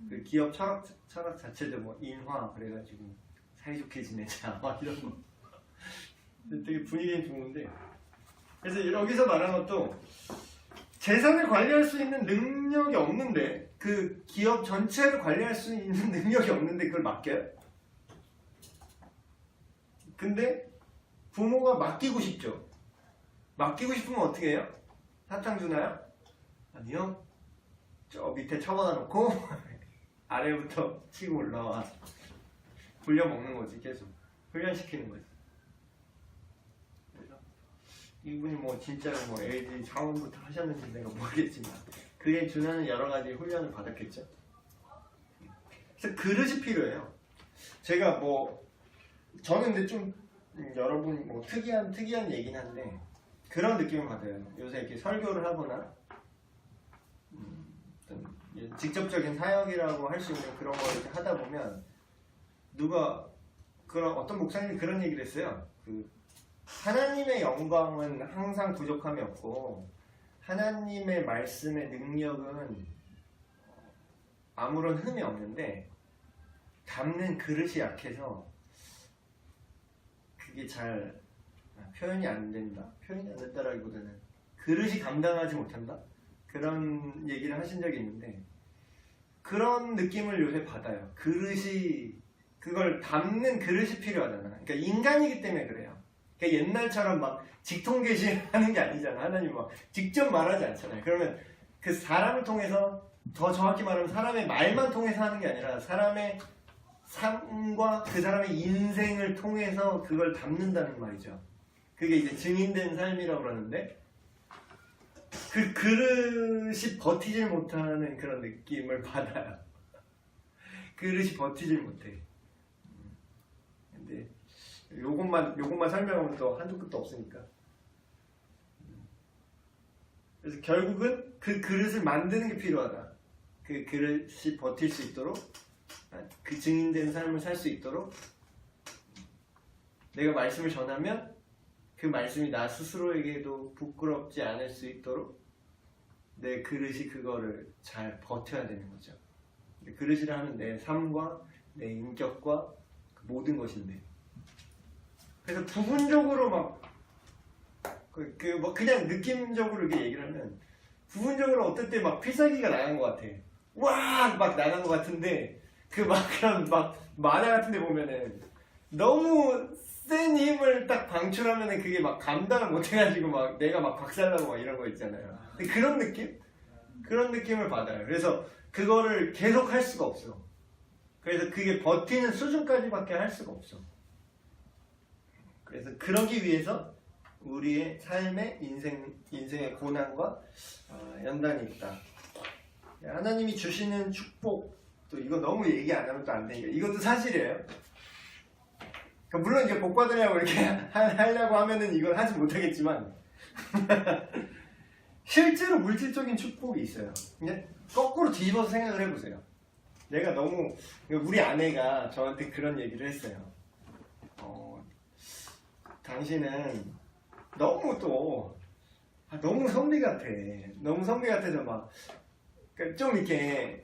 A: 그 기업 철학 자체도 뭐 인화 그래가지고 사이좋게 지내자 막 이런 거 되게 분위기는 좋은데 그래서 여기서 말하는 것도 재산을 관리할 수 있는 능력이 없는데 그 기업 전체를 관리할 수 있는 능력이 없는데 그걸 맡겨요? 근데 부모가 맡기고 싶죠. 맡기고 싶으면 어떻게 해요? 사탕 주나요? 아니요. 저 밑에 쳐박아 놓고 아래부터 치고 올라와 굴려 먹는 거지. 계속 훈련시키는 거지. 그래서 이분이 뭐 진짜로 뭐 LG 사원부터 하셨는지 내가 모르겠지만 그에 준하는 여러 가지 훈련을 받았겠죠. 그래서 그릇이 필요해요. 제가 뭐 저는 근데 좀 여러분 뭐 특이한 얘기는 한데 그런 느낌을 받아요. 요새 이렇게 설교를 하거나 직접적인 사역이라고 할 수 있는 그런 걸 이렇게 하다 보면 누가 그런 어떤 목사님이 그런 얘기를 했어요. 그 하나님의 영광은 항상 부족함이 없고 하나님의 말씀의 능력은 아무런 흠이 없는데 담는 그릇이 약해서 그게 잘 표현이 안 된다. 표현이 안 된다라기보다는 그릇이 감당하지 못한다. 그런 얘기를 하신 적이 있는데 그런 느낌을 요새 받아요. 그릇이 그걸 담는 그릇이 필요하잖아. 그러니까 인간이기 때문에 그래요. 그러니까 옛날처럼 막 직통계시하는 게 아니잖아. 하나님 막 직접 말하지 않잖아요. 그러면 그 사람을 통해서 더 정확히 말하면 사람의 말만 통해서 하는 게 아니라 사람의 삶과 그 사람의 인생을 통해서 그걸 담는다는 말이죠. 그게 이제 증인된 삶이라고 그러는데 그 그릇이 버티질 못하는 그런 느낌을 받아요. 그릇이 버티질 못해. 근데 요것만 설명하면 또 한두 끝도 없으니까. 그래서 결국은 그 그릇을 만드는 게 필요하다. 그 그릇이 버틸 수 있도록 그 증인된 삶을 살 수 있도록 내가 말씀을 전하면 그 말씀이 나 스스로에게도 부끄럽지 않을 수 있도록 내 그릇이 그거를 잘 버텨야 되는 거죠. 그릇이라 하면 내 삶과 내 인격과 모든 것인데 그래서 부분적으로 막 뭐 그냥 느낌적으로 이렇게 얘기를 하면 부분적으로 어떨 때 막 필살기가 나간 것 같아. 와! 막 나간 것 같은데 그 막 그런 막 만화 같은 데 보면은 너무 센 힘을 딱 방출하면은 그게 막 감당을 못 해가지고 막 내가 막 박살나고 막 이런 거 있잖아요. 근데 그런 느낌? 그런 느낌을 받아요. 그래서 그거를 계속 할 수가 없어. 그래서 그게 버티는 수준까지밖에 할 수가 없어. 그래서 그러기 위해서 우리의 삶의 인생의 고난과 연단이 있다. 하나님이 주시는 축복, 또 이거 너무 얘기 안 하면 또 안 되니까 이것도 사실이에요. 그러니까 물론 이제 복 받으려고 이렇게 하려고 하면은 이걸 하지 못하겠지만 실제로 물질적인 축복이 있어요. 근데 거꾸로 뒤집어서 생각을 해보세요. 내가 너무 우리 아내가 저한테 그런 얘기를 했어요. 당신은 너무 또 너무 선비 같아. 너무 선비 같아서 막 좀 이렇게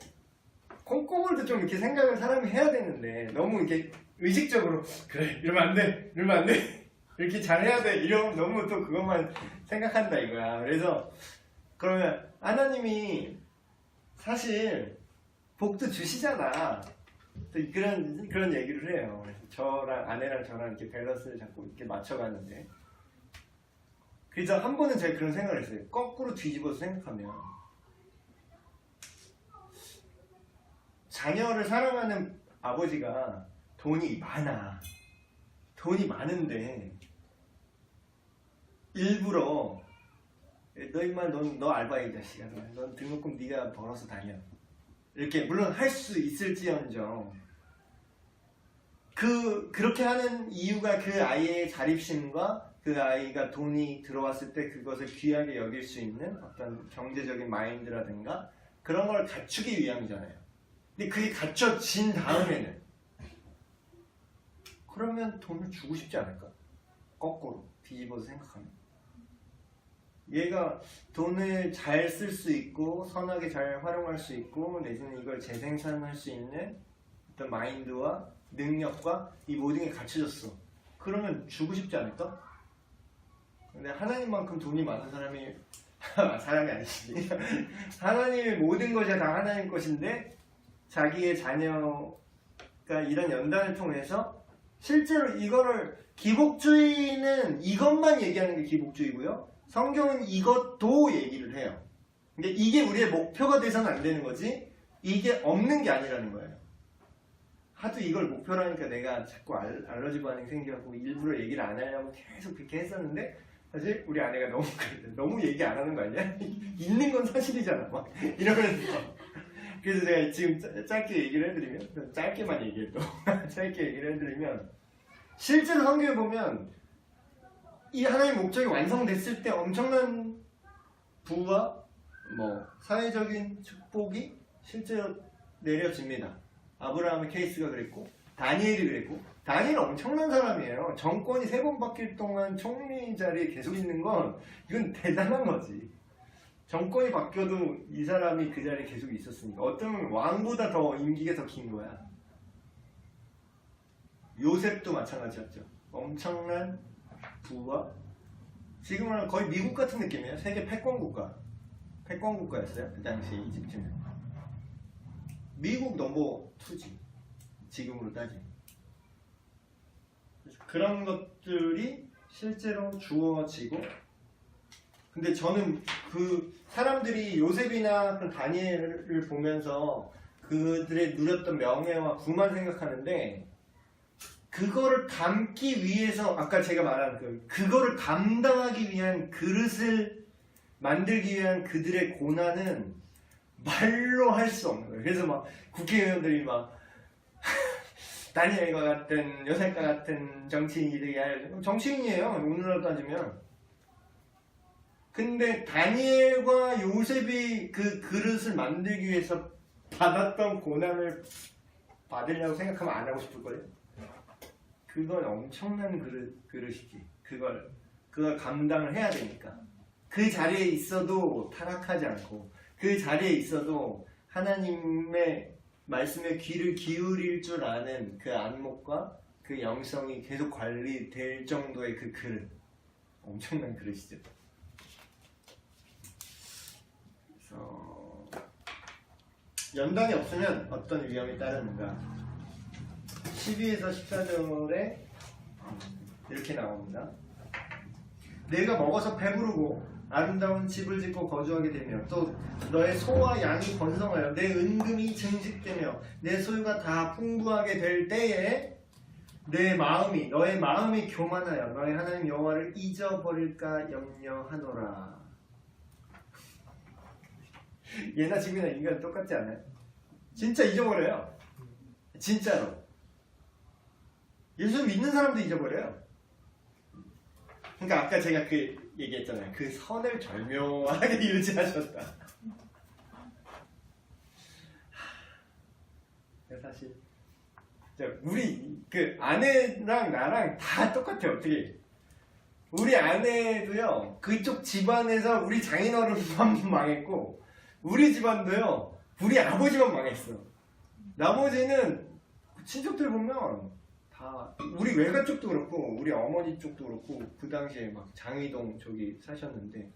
A: 꼼꼼을도 좀 이렇게 생각을 사람이 해야 되는데 너무 이렇게 의식적으로 그래 이러면 안 돼, 이러면 안 돼, 이렇게 잘해야 돼 이러면 너무 또 그것만 생각한다 이거야. 그래서 그러면 하나님이 사실 복도 주시잖아. 또 그런 얘기를 해요. 그래서 저랑 아내랑 저랑 이렇게 밸런스를 자꾸 이렇게 맞춰가는데, 그래서 한 번은 제가 그런 생각을 했어요. 거꾸로 뒤집어서 생각하면 자녀를 사랑하는 아버지가 돈이 많아. 돈이 많은데 일부러 너 임마 너 알바야 이 자식아. 넌 등록금 네가 벌어서 다녀. 이렇게 물론 할 수 있을지언정 그렇게 하는 이유가 그 아이의 자립심과 그 아이가 돈이 들어왔을 때 그것을 귀하게 여길 수 있는 어떤 경제적인 마인드라든가 그런 걸 갖추기 위함이잖아요. 근데 그게 갖춰진 다음에는 그러면 돈을 주고 싶지 않을까? 거꾸로 뒤집어서 생각하면 얘가 돈을 잘 쓸 수 있고 선하게 잘 활용할 수 있고 내지는 이걸 재생산할 수 있는 어떤 마인드와 능력과 이 모든 게 갖춰졌어. 그러면 주고 싶지 않을까? 근데 하나님만큼 돈이 많은 사람이 아니지. 하나님의 모든 것이 다 하나님 것인데 자기의 자녀가 이런 연단을 통해서 실제로 이거를 기복주의는 이것만 얘기하는 게 기복주의고요. 성경은 이것도 얘기를 해요. 근데 이게 우리의 목표가 돼서는 안 되는 거지 이게 없는 게 아니라는 거예요. 하도 이걸 목표로 하니까 내가 자꾸 알러지 반응이 생겨갖고 일부러 얘기를 안 하려고 계속 그렇게 했었는데 사실 우리 아내가 너무 얘기 안 하는 거 아니야? 있는 건 사실이잖아 막 이러면서 그래서 제가 지금 짧게 얘기를 해드리면 짧게만 얘기해도 짧게 얘기를 해드리면 실제로 성경에 보면 이 하나님의 목적이 완성됐을 때 엄청난 부와 사회적인 축복이 실제로 내려집니다. 아브라함의 케이스가 그랬고 다니엘이 그랬고 다니엘은 엄청난 사람이에요. 정권이 3번 바뀔 동안 총리 자리에 계속 있는 건 이건 대단한 거지. 정권이 바뀌어도 이 사람이 그 자리에 계속 있었으니까 어떤 왕보다 더 임기가 더 긴 거야. 요셉도 마찬가지였죠. 엄청난 부와 지금은 거의 미국 같은 느낌이에요. 세계 패권국가였어요. 그 당시 이집트는 미국 넘버 2지 지금으로 따지면. 그런 것들이 실제로 주어지고 근데 저는 그 사람들이 요셉이나 다니엘을 보면서 그들의 누렸던 명예와 부만 생각하는데 그거를 담기 위해서 아까 제가 말한 그거를 감당하기 위한 그릇을 만들기 위한 그들의 고난은 말로 할 수 없는 거예요. 그래서 막 국회의원들이 막 다니엘과 같은 요셉과 같은 정치인들이 정치인이에요. 오늘날 따지면. 근데 다니엘과 요셉이 그 그릇을 만들기 위해서 받았던 고난을 받으려고 생각하면 안 하고 싶을걸요? 그건 엄청난 그릇이지. 그걸 감당을 해야 되니까. 그 자리에 있어도 타락하지 않고 그 자리에 있어도 하나님의 말씀에 귀를 기울일 줄 아는 그 안목과 그 영성이 계속 관리될 정도의 그 그릇. 엄청난 그릇이죠. 그래서 연단이 없으면 어떤 위험이 따르는가? 12에서 14절에 이렇게 나옵니다. 내가 먹어서 배부르고 아름다운 집을 짓고 거주하게 되며 또 너의 소와 양이 번성하여 내 은금이 증식되며 내 소유가 다 풍부하게 될 때에 너의 마음이 교만하여 너의 하나님 여호와를 잊어버릴까 염려하노라. 예나 지금이나 인간 똑같지 않아요? 진짜 잊어버려요. 진짜로. 예수 믿는 사람도 잊어버려요. 그러니까 아까 제가 그 얘기했잖아요. 그 선을 절묘하게 유지하셨다. 사실 우리 그 아내랑 나랑 다 똑같아요. 어떻게 우리 아내도요 그쪽 집안에서 우리 장인어른만 망했고 우리 집안도요 우리 아버지만 망했어. 나머지는 친척들 보면 다 우리 외가 쪽도 그렇고 우리 어머니 쪽도 그렇고 그 당시에 막 장이동 저기 사셨는데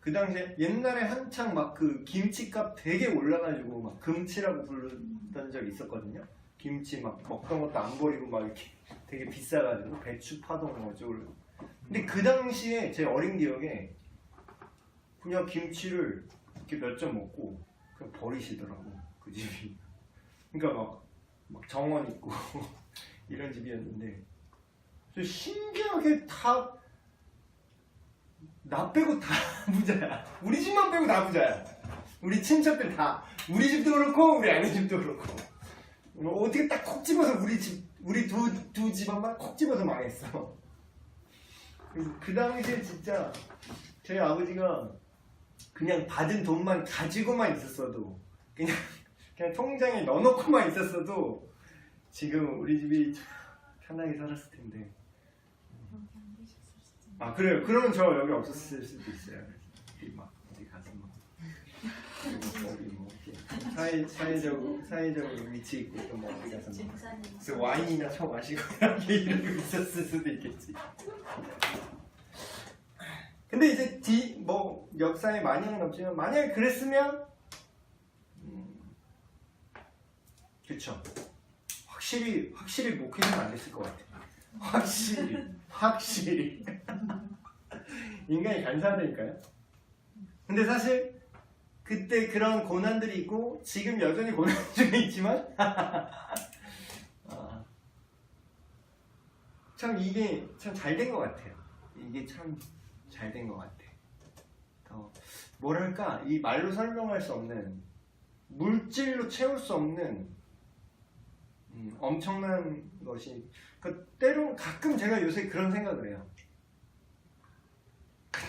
A: 그 당시에 옛날에 한창 막 그 김치값 되게 올라가지고 막 금치라고 부르던 적이 있었거든요. 김치 막 먹던 것도 안 버리고 막 이렇게 되게 비싸가지고 배추 파동 뭐 어쩌고. 근데 그 당시에 제 어린 기억에 그냥 김치를 이렇게 몇 점 먹고 그냥 버리시더라고 그 집이. 그러니까 막 정원 있고 이런 집이었는데 신기하게 다 나 빼고 다 부자야. 우리 집만 빼고 다 부자야. 우리 친척들 다. 우리 집도 그렇고 우리 아내 집도 그렇고. 어떻게 딱 콕 집어서 우리 두 집안만 콕 집어서 망했어. 그래서 그 당시에 진짜 저희 아버지가 그냥 받은 돈만 가지고만 있었어도 그냥 통장에 넣어놓고만 있었어도 지금 우리 집이 편하게 살았을 텐데. 아 그래요. 그러면 저 여기 없었을 수도 있어요. 막 어디 가서 막 어디 뭐 이렇게 사회적으로 위치 있고 또 뭐 어디 가서 막 그 와인이나 쳐 마시고 이렇게 이러고 있었을 수도 있겠지. 근데 이제 뭐 역사에 만약은 없지만 만약에 그랬으면 그쵸. 확실히 목회는 안 됐을 것 같아. 확실히 인간이 간사하다니까요. 근데 사실 그때 그런 고난들이 있고 지금 여전히 고난 중에 있지만 참 이게 참 잘 된 것 같아요. 이게 참 잘 된 것 같아. 뭐랄까 이 말로 설명할 수 없는 물질로 채울 수 없는 엄청난 것이 때론 가끔 제가 요새 그런 생각을 해요.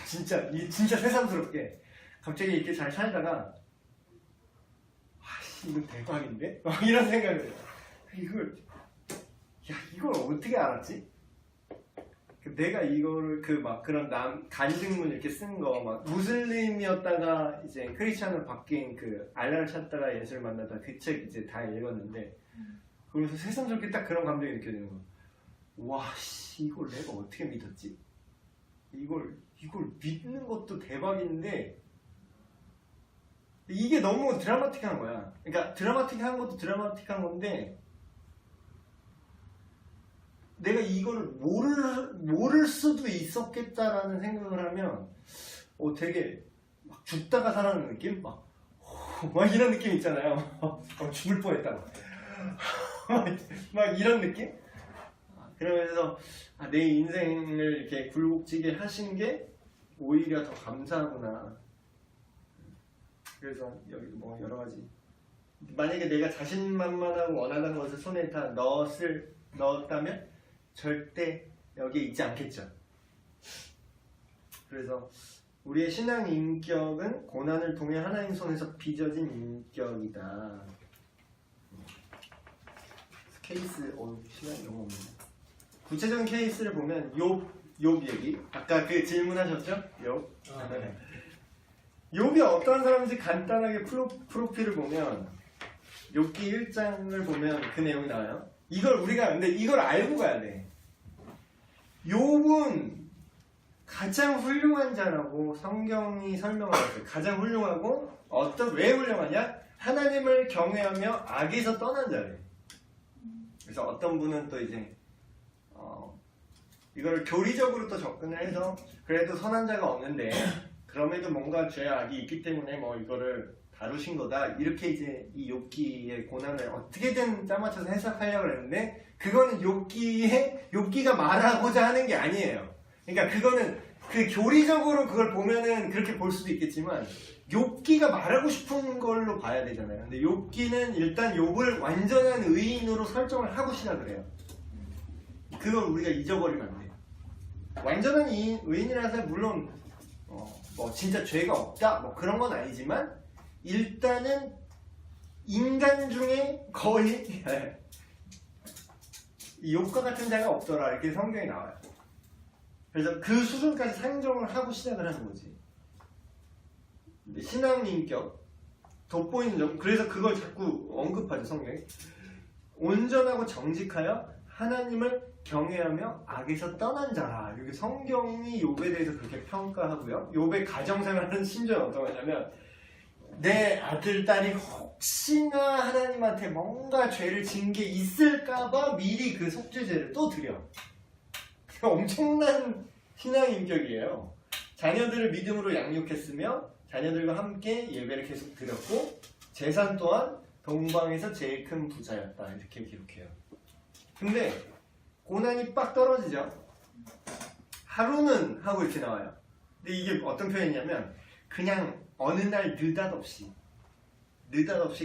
A: 진짜 새삼스럽게 갑자기 이렇게 잘 살다가 이거 대박인데? 이런 생각을 해요. 이걸 어떻게 알았지? 내가 이거를 그런 간증문 이렇게 쓴 거 막 무슬림이었다가 이제 크리스찬으로 바뀐 그 알라를 찾다가 예수를 만나다 그 책 이제 다 읽었는데 그러면서 새삼스럽게 딱 그런 감정이 느껴지는 거야. 와, 이걸 내가 어떻게 믿었지? 이걸 믿는 것도 대박인데 이게 너무 드라마틱한 거야. 그러니까 드라마틱한 것도 드라마틱한 건데 내가 이걸 모를 수도 있었겠다라는 생각을 하면 되게 막 죽다가 살아나는 느낌? 막 이런 느낌 있잖아요. 죽을 뻔했다. 막 이런 느낌? 그러면서 내 인생을 이렇게 굴곡지게 하신 게 오히려 더 감사하구나. 그래서 여기 뭐 여러 가지 만약에 내가 자신만만하고 원하는 것을 손에 다 넣었다면 절대 여기에 있지 않겠죠. 그래서 우리의 신앙 인격은 고난을 통해 하나님 손에서 빚어진 인격이다. 케이스, 시간이 너무 없네. 구체적인 케이스를 보면 욥 얘기. 아까 그 질문하셨죠? 욥. 욥이 어떤 사람인지 간단하게 프로필을 보면 욥기 1장을 보면 그 내용이 나와요. 근데 이걸 알고 가야 돼. 욥은 가장 훌륭한 자라고 성경이 설명하고 있어요. 가장 훌륭하고 왜 훌륭하냐? 하나님을 경외하며 악에서 떠난 자래. 그래서 어떤 분은 또 이제 이거를 교리적으로 또 접근을 해서 그래도 선한 자가 없는데 그럼에도 뭔가 죄악이 있기 때문에 뭐 이거를 다루신 거다. 이렇게 이제 이 욥기의 고난을 어떻게든 짜맞춰서 해석하려고 했는데 그거는 욥기가 말하고자 하는 게 아니에요. 그러니까 그거는 그 교리적으로 그걸 보면은 그렇게 볼 수도 있겠지만 욥기가 말하고 싶은 걸로 봐야 되잖아요. 근데 욥기는 일단 욥을 완전한 의인으로 설정을 하고 시작을 해요. 그걸 우리가 잊어버리면 안 돼요. 완전한 의인이라서 물론 뭐 진짜 죄가 없다 뭐 그런 건 아니지만 일단은 인간 중에 거의 이 욥과 같은 자가 없더라 이렇게 성경에 나와요. 그래서 그 수준까지 상정을 하고 시작을 하는 거지. 신앙 인격 돋보이는 점 그래서 그걸 자꾸 언급하죠 성경에. 온전하고 정직하여 하나님을 경외하며 악에서 떠난 자라. 이렇게 성경이 욥에 대해서 그렇게 평가하고요. 욥의 가정생활은 심지어 어떤 거냐면 내 아들 딸이 혹시나 하나님한테 뭔가 죄를 진 게 있을까봐 미리 그 속죄제를 또 드려. 엄청난 신앙 인격이에요. 자녀들을 믿음으로 양육했으며 자녀들과 함께 예배를 계속 드렸고 재산 또한 동방에서 제일 큰 부자였다 이렇게 기록해요. 근데 고난이 빡 떨어지죠. 하루는 하고 이렇게 나와요. 근데 이게 어떤 표현이냐면 그냥 어느 날 느닷없이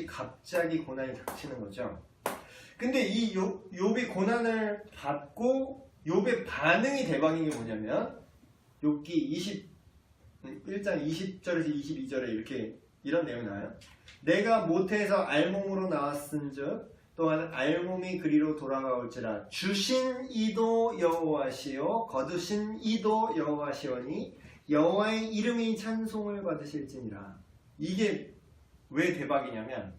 A: 갑자기 고난이 닥치는 거죠. 근데 이 욥이 고난을 받고 욥의 반응이 대박인 게 뭐냐면 욥기 1장 20절에서 22절에 이렇게 이런 내용이 나와요. 내가 모태에서 알몸으로 나왔은즉 또한 알몸이 그리로 돌아가올지라 주신 이도 여호와시요 거두신 이도 여호와시오니 여호와의 이름이 찬송을 받으실지니라. 이게 왜 대박이냐면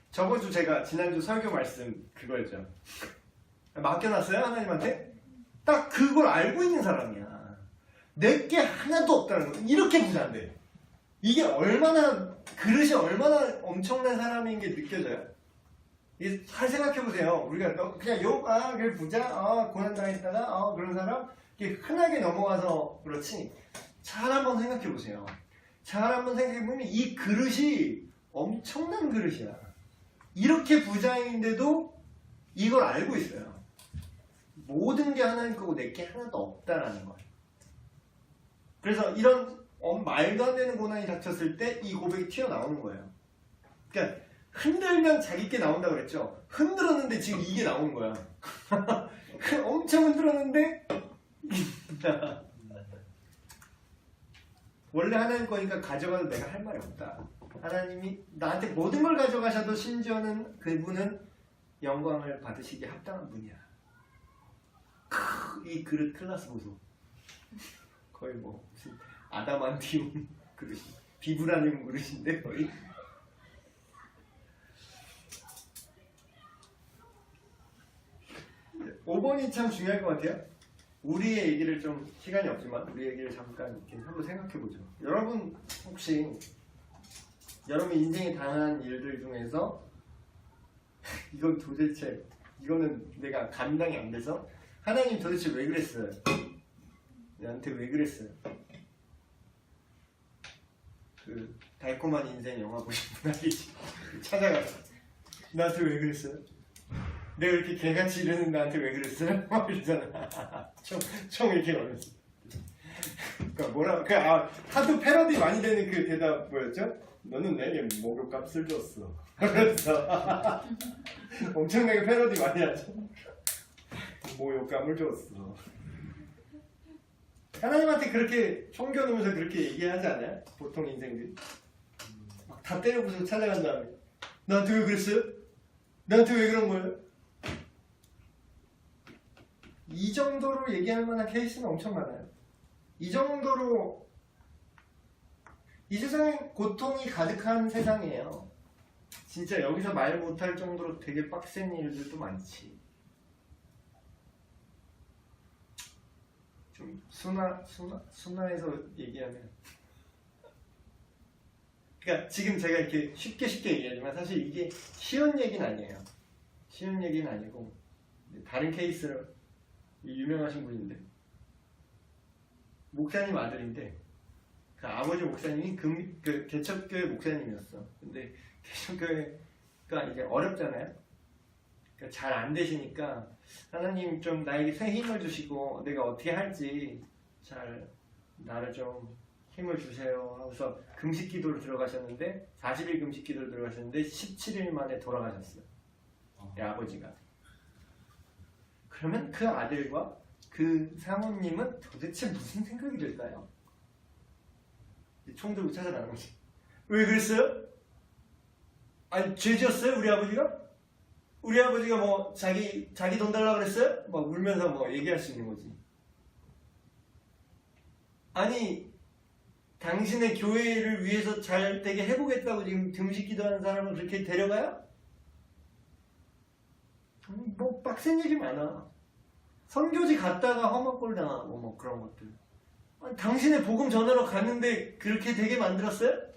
A: 저번주 제가 지난주 설교 말씀 그거였죠. 맡겨놨어요 하나님한테. 딱 그걸 알고 있는 사람이야. 내게 하나도 없다는 거. 이렇게 부자인데 이게 얼마나 그릇이 얼마나 엄청난 사람인 게 느껴져요. 잘 생각해보세요. 우리가 그냥 그래 부자, 고난당했다가 그런 사람 이게 흔하게 넘어가서 그렇지. 잘 한번 생각해보세요. 잘 한번 생각해보면 이 그릇이 엄청난 그릇이야. 이렇게 부자인데도 이걸 알고 있어요. 모든 게 하나님 거고 내게 하나도 없다라는 거예요. 그래서 이런 말도 안 되는 고난이 닥쳤을 때 이 고백이 튀어나오는 거예요. 그러니까 흔들면 자기께 나온다고 그랬죠. 흔들었는데 지금 이게 나오는 거야. 엄청 흔들었는데 원래 하나님 거니까 가져가도 내가 할 말이 없다. 하나님이 나한테 모든 걸 가져가셔도 심지어는 그분은 영광을 받으시기에 합당한 분이야. 이 그릇 클라스 보소. 거의 뭐 무슨 아담한티움 그릇이 비브라늄 그릇인데 거의. 5번이 참 중요할 것 같아요. 우리의 얘기를 좀 시간이 없지만 우리 얘기를 잠깐 이렇게 한번 생각해보죠. 여러분 혹시 여러분 인생에 당한 일들 중에서 이건 도대체 이거는 내가 감당이 안 돼서 하나님 도대체 왜 그랬어요? 나한테 왜 그랬어요? 그 달콤한 인생 영화 보신 분 알겠지? 찾아가서 나한테 왜 그랬어요? 내가 이렇게 개같이 이러는 나한테 왜 그랬어요? 막 이러잖아. 총 이렇게 말했어. 그러니까 하도 패러디 많이 되는 그 대답 뭐였죠? 너는 내게 목욕값을 줬어. 그래서 엄청나게 패러디 많이 하죠. 목욕감을 줬어. 하나님한테 그렇게 총겨놓으면서 그렇게 얘기하지 않아요? 보통 인생들이 막 다 때려부수고 찾아간 다음에 나한테 왜 그랬어요? 나한테 왜 그런 거예요? 이 정도로 얘기할 만한 케이스는 엄청 많아요. 이 정도로 이 세상에 고통이 가득한 세상이에요. 진짜 여기서 말 못할 정도로 되게 빡센 일들도 많지. 좀 순화해서 얘기하면 그러니까 지금 제가 이렇게 쉽게 얘기하지만 사실 이게 쉬운 얘기는 아니에요. 쉬운 얘기는 아니고 다른 케이스를 유명하신 분인데 목사님 아들인데 그 아버지 목사님이 그 개척교회 목사님이었어. 근데 개척교회가 이제 어렵잖아요. 그러니까 잘 안 되시니까 하나님 좀 나에게 새 힘을 주시고 내가 어떻게 할지 잘 나를 좀 힘을 주세요 하고서 금식 기도를 들어가셨는데 40일 금식 기도를 들어가셨는데 17일 만에 돌아가셨어요. 내 아버지가. 그러면 그 아들과 그 사모님은 도대체 무슨 생각이 들까요? 총 들고 찾아나는 거지. 왜 그랬어요? 아니 죄 지었어요 우리 아버지가? 우리 아버지가 뭐 자기 돈 달라고 그랬어요? 막 울면서 뭐 얘기할 수 있는 거지. 아니 당신의 교회를 위해서 잘 되게 해보겠다고 지금 금식 기도하는 사람을 그렇게 데려가요? 뭐 빡센 얘기 많아. 선교지 갔다가 험한 당하고 뭐 그런 것들. 아니, 당신의 복음 전하러 갔는데 그렇게 되게 만들었어요?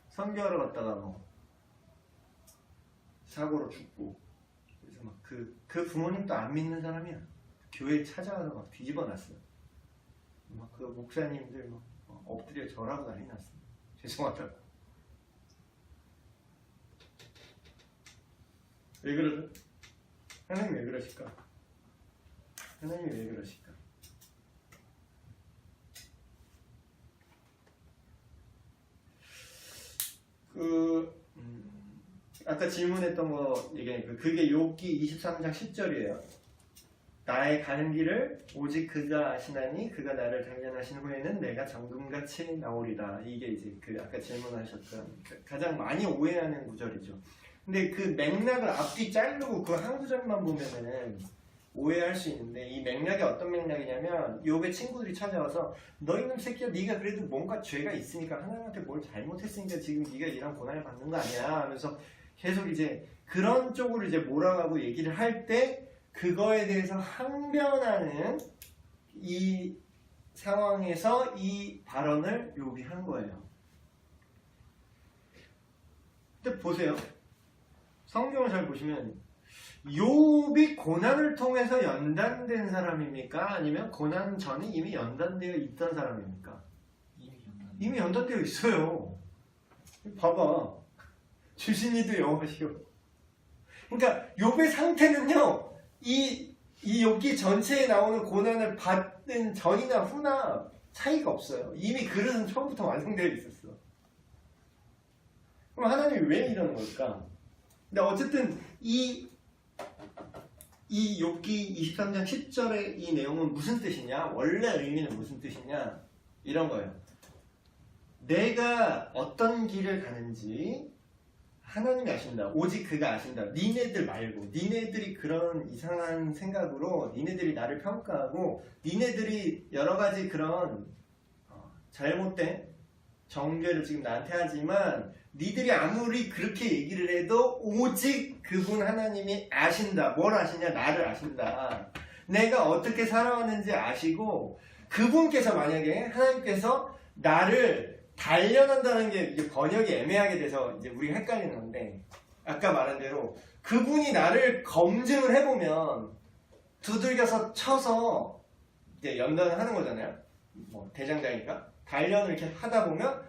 A: 선교하러 갔다가 뭐 사고로 죽고. 그래서 막 그 부모님도 안 믿는 사람이야. 교회 찾아가서 막 뒤집어 놨어요. 막 그 목사님들 막 엎드려 절하고 난리 났어요. 죄송하다고. 왜 그러죠? 하나님 왜 그러실까? 하나님이 왜 그러실까? 아까 질문했던 거 얘기하니까 그게 욥기 23장 10절이에요. 나의 가는 길을 오직 그가 아시나니 그가 나를 단련하신 후에는 내가 정금같이 나오리다. 이게 이제 그 아까 질문하셨던 가장 많이 오해하는 구절이죠. 근데 그 맥락을 앞뒤 자르고 그 한 구절만 보면은 오해할 수 있는데 이 맥락이 어떤 맥락이냐면 욥의 친구들이 찾아와서 너 이놈 새끼야 네가 그래도 뭔가 죄가 있으니까 하나님한테 뭘 잘못했으니까 지금 네가 이런 고난을 받는 거 아니야 하면서 계속 이제 그런 쪽으로 이제 몰아가고 얘기를 할 때 그거에 대해서 항변하는 이 상황에서 이 발언을 욥이 한 거예요. 근데 보세요. 성경을 잘 보시면 욥이 고난을 통해서 연단된 사람입니까? 아니면 고난 전에 이미 연단되어 있던 사람입니까? 이미 연단되어 있어요. 봐봐. 주신이도 여호와시오. 그러니까 욥의 상태는요. 이 욥기 전체에 나오는 고난을 받는 전이나 후나 차이가 없어요. 이미 그릇은 처음부터 완성되어 있었어. 그럼 하나님이 왜 이러는 걸까? 근데 어쨌든 이 욥기 23장 10절의 이 내용은 무슨 뜻이냐? 원래 의미는 무슨 뜻이냐? 이런 거예요. 내가 어떤 길을 가는지 하나님이 아신다. 오직 그가 아신다. 니네들 말고 니네들이 그런 이상한 생각으로 니네들이 나를 평가하고 니네들이 여러 가지 그런 잘못된 정죄를 지금 나한테 하지만 니들이 아무리 그렇게 얘기를 해도 오직 그분 하나님이 아신다. 뭘 아시냐? 나를 아신다. 내가 어떻게 살아왔는지 아시고 그분께서 만약에 하나님께서 나를 단련한다는 게 이제 번역이 애매하게 돼서 이제 우리가 헷갈리는 건데 아까 말한 대로 그분이 나를 검증을 해보면 두들겨서 쳐서 이제 연단을 하는 거잖아요. 뭐 대장장이니까 단련을 이렇게 하다 보면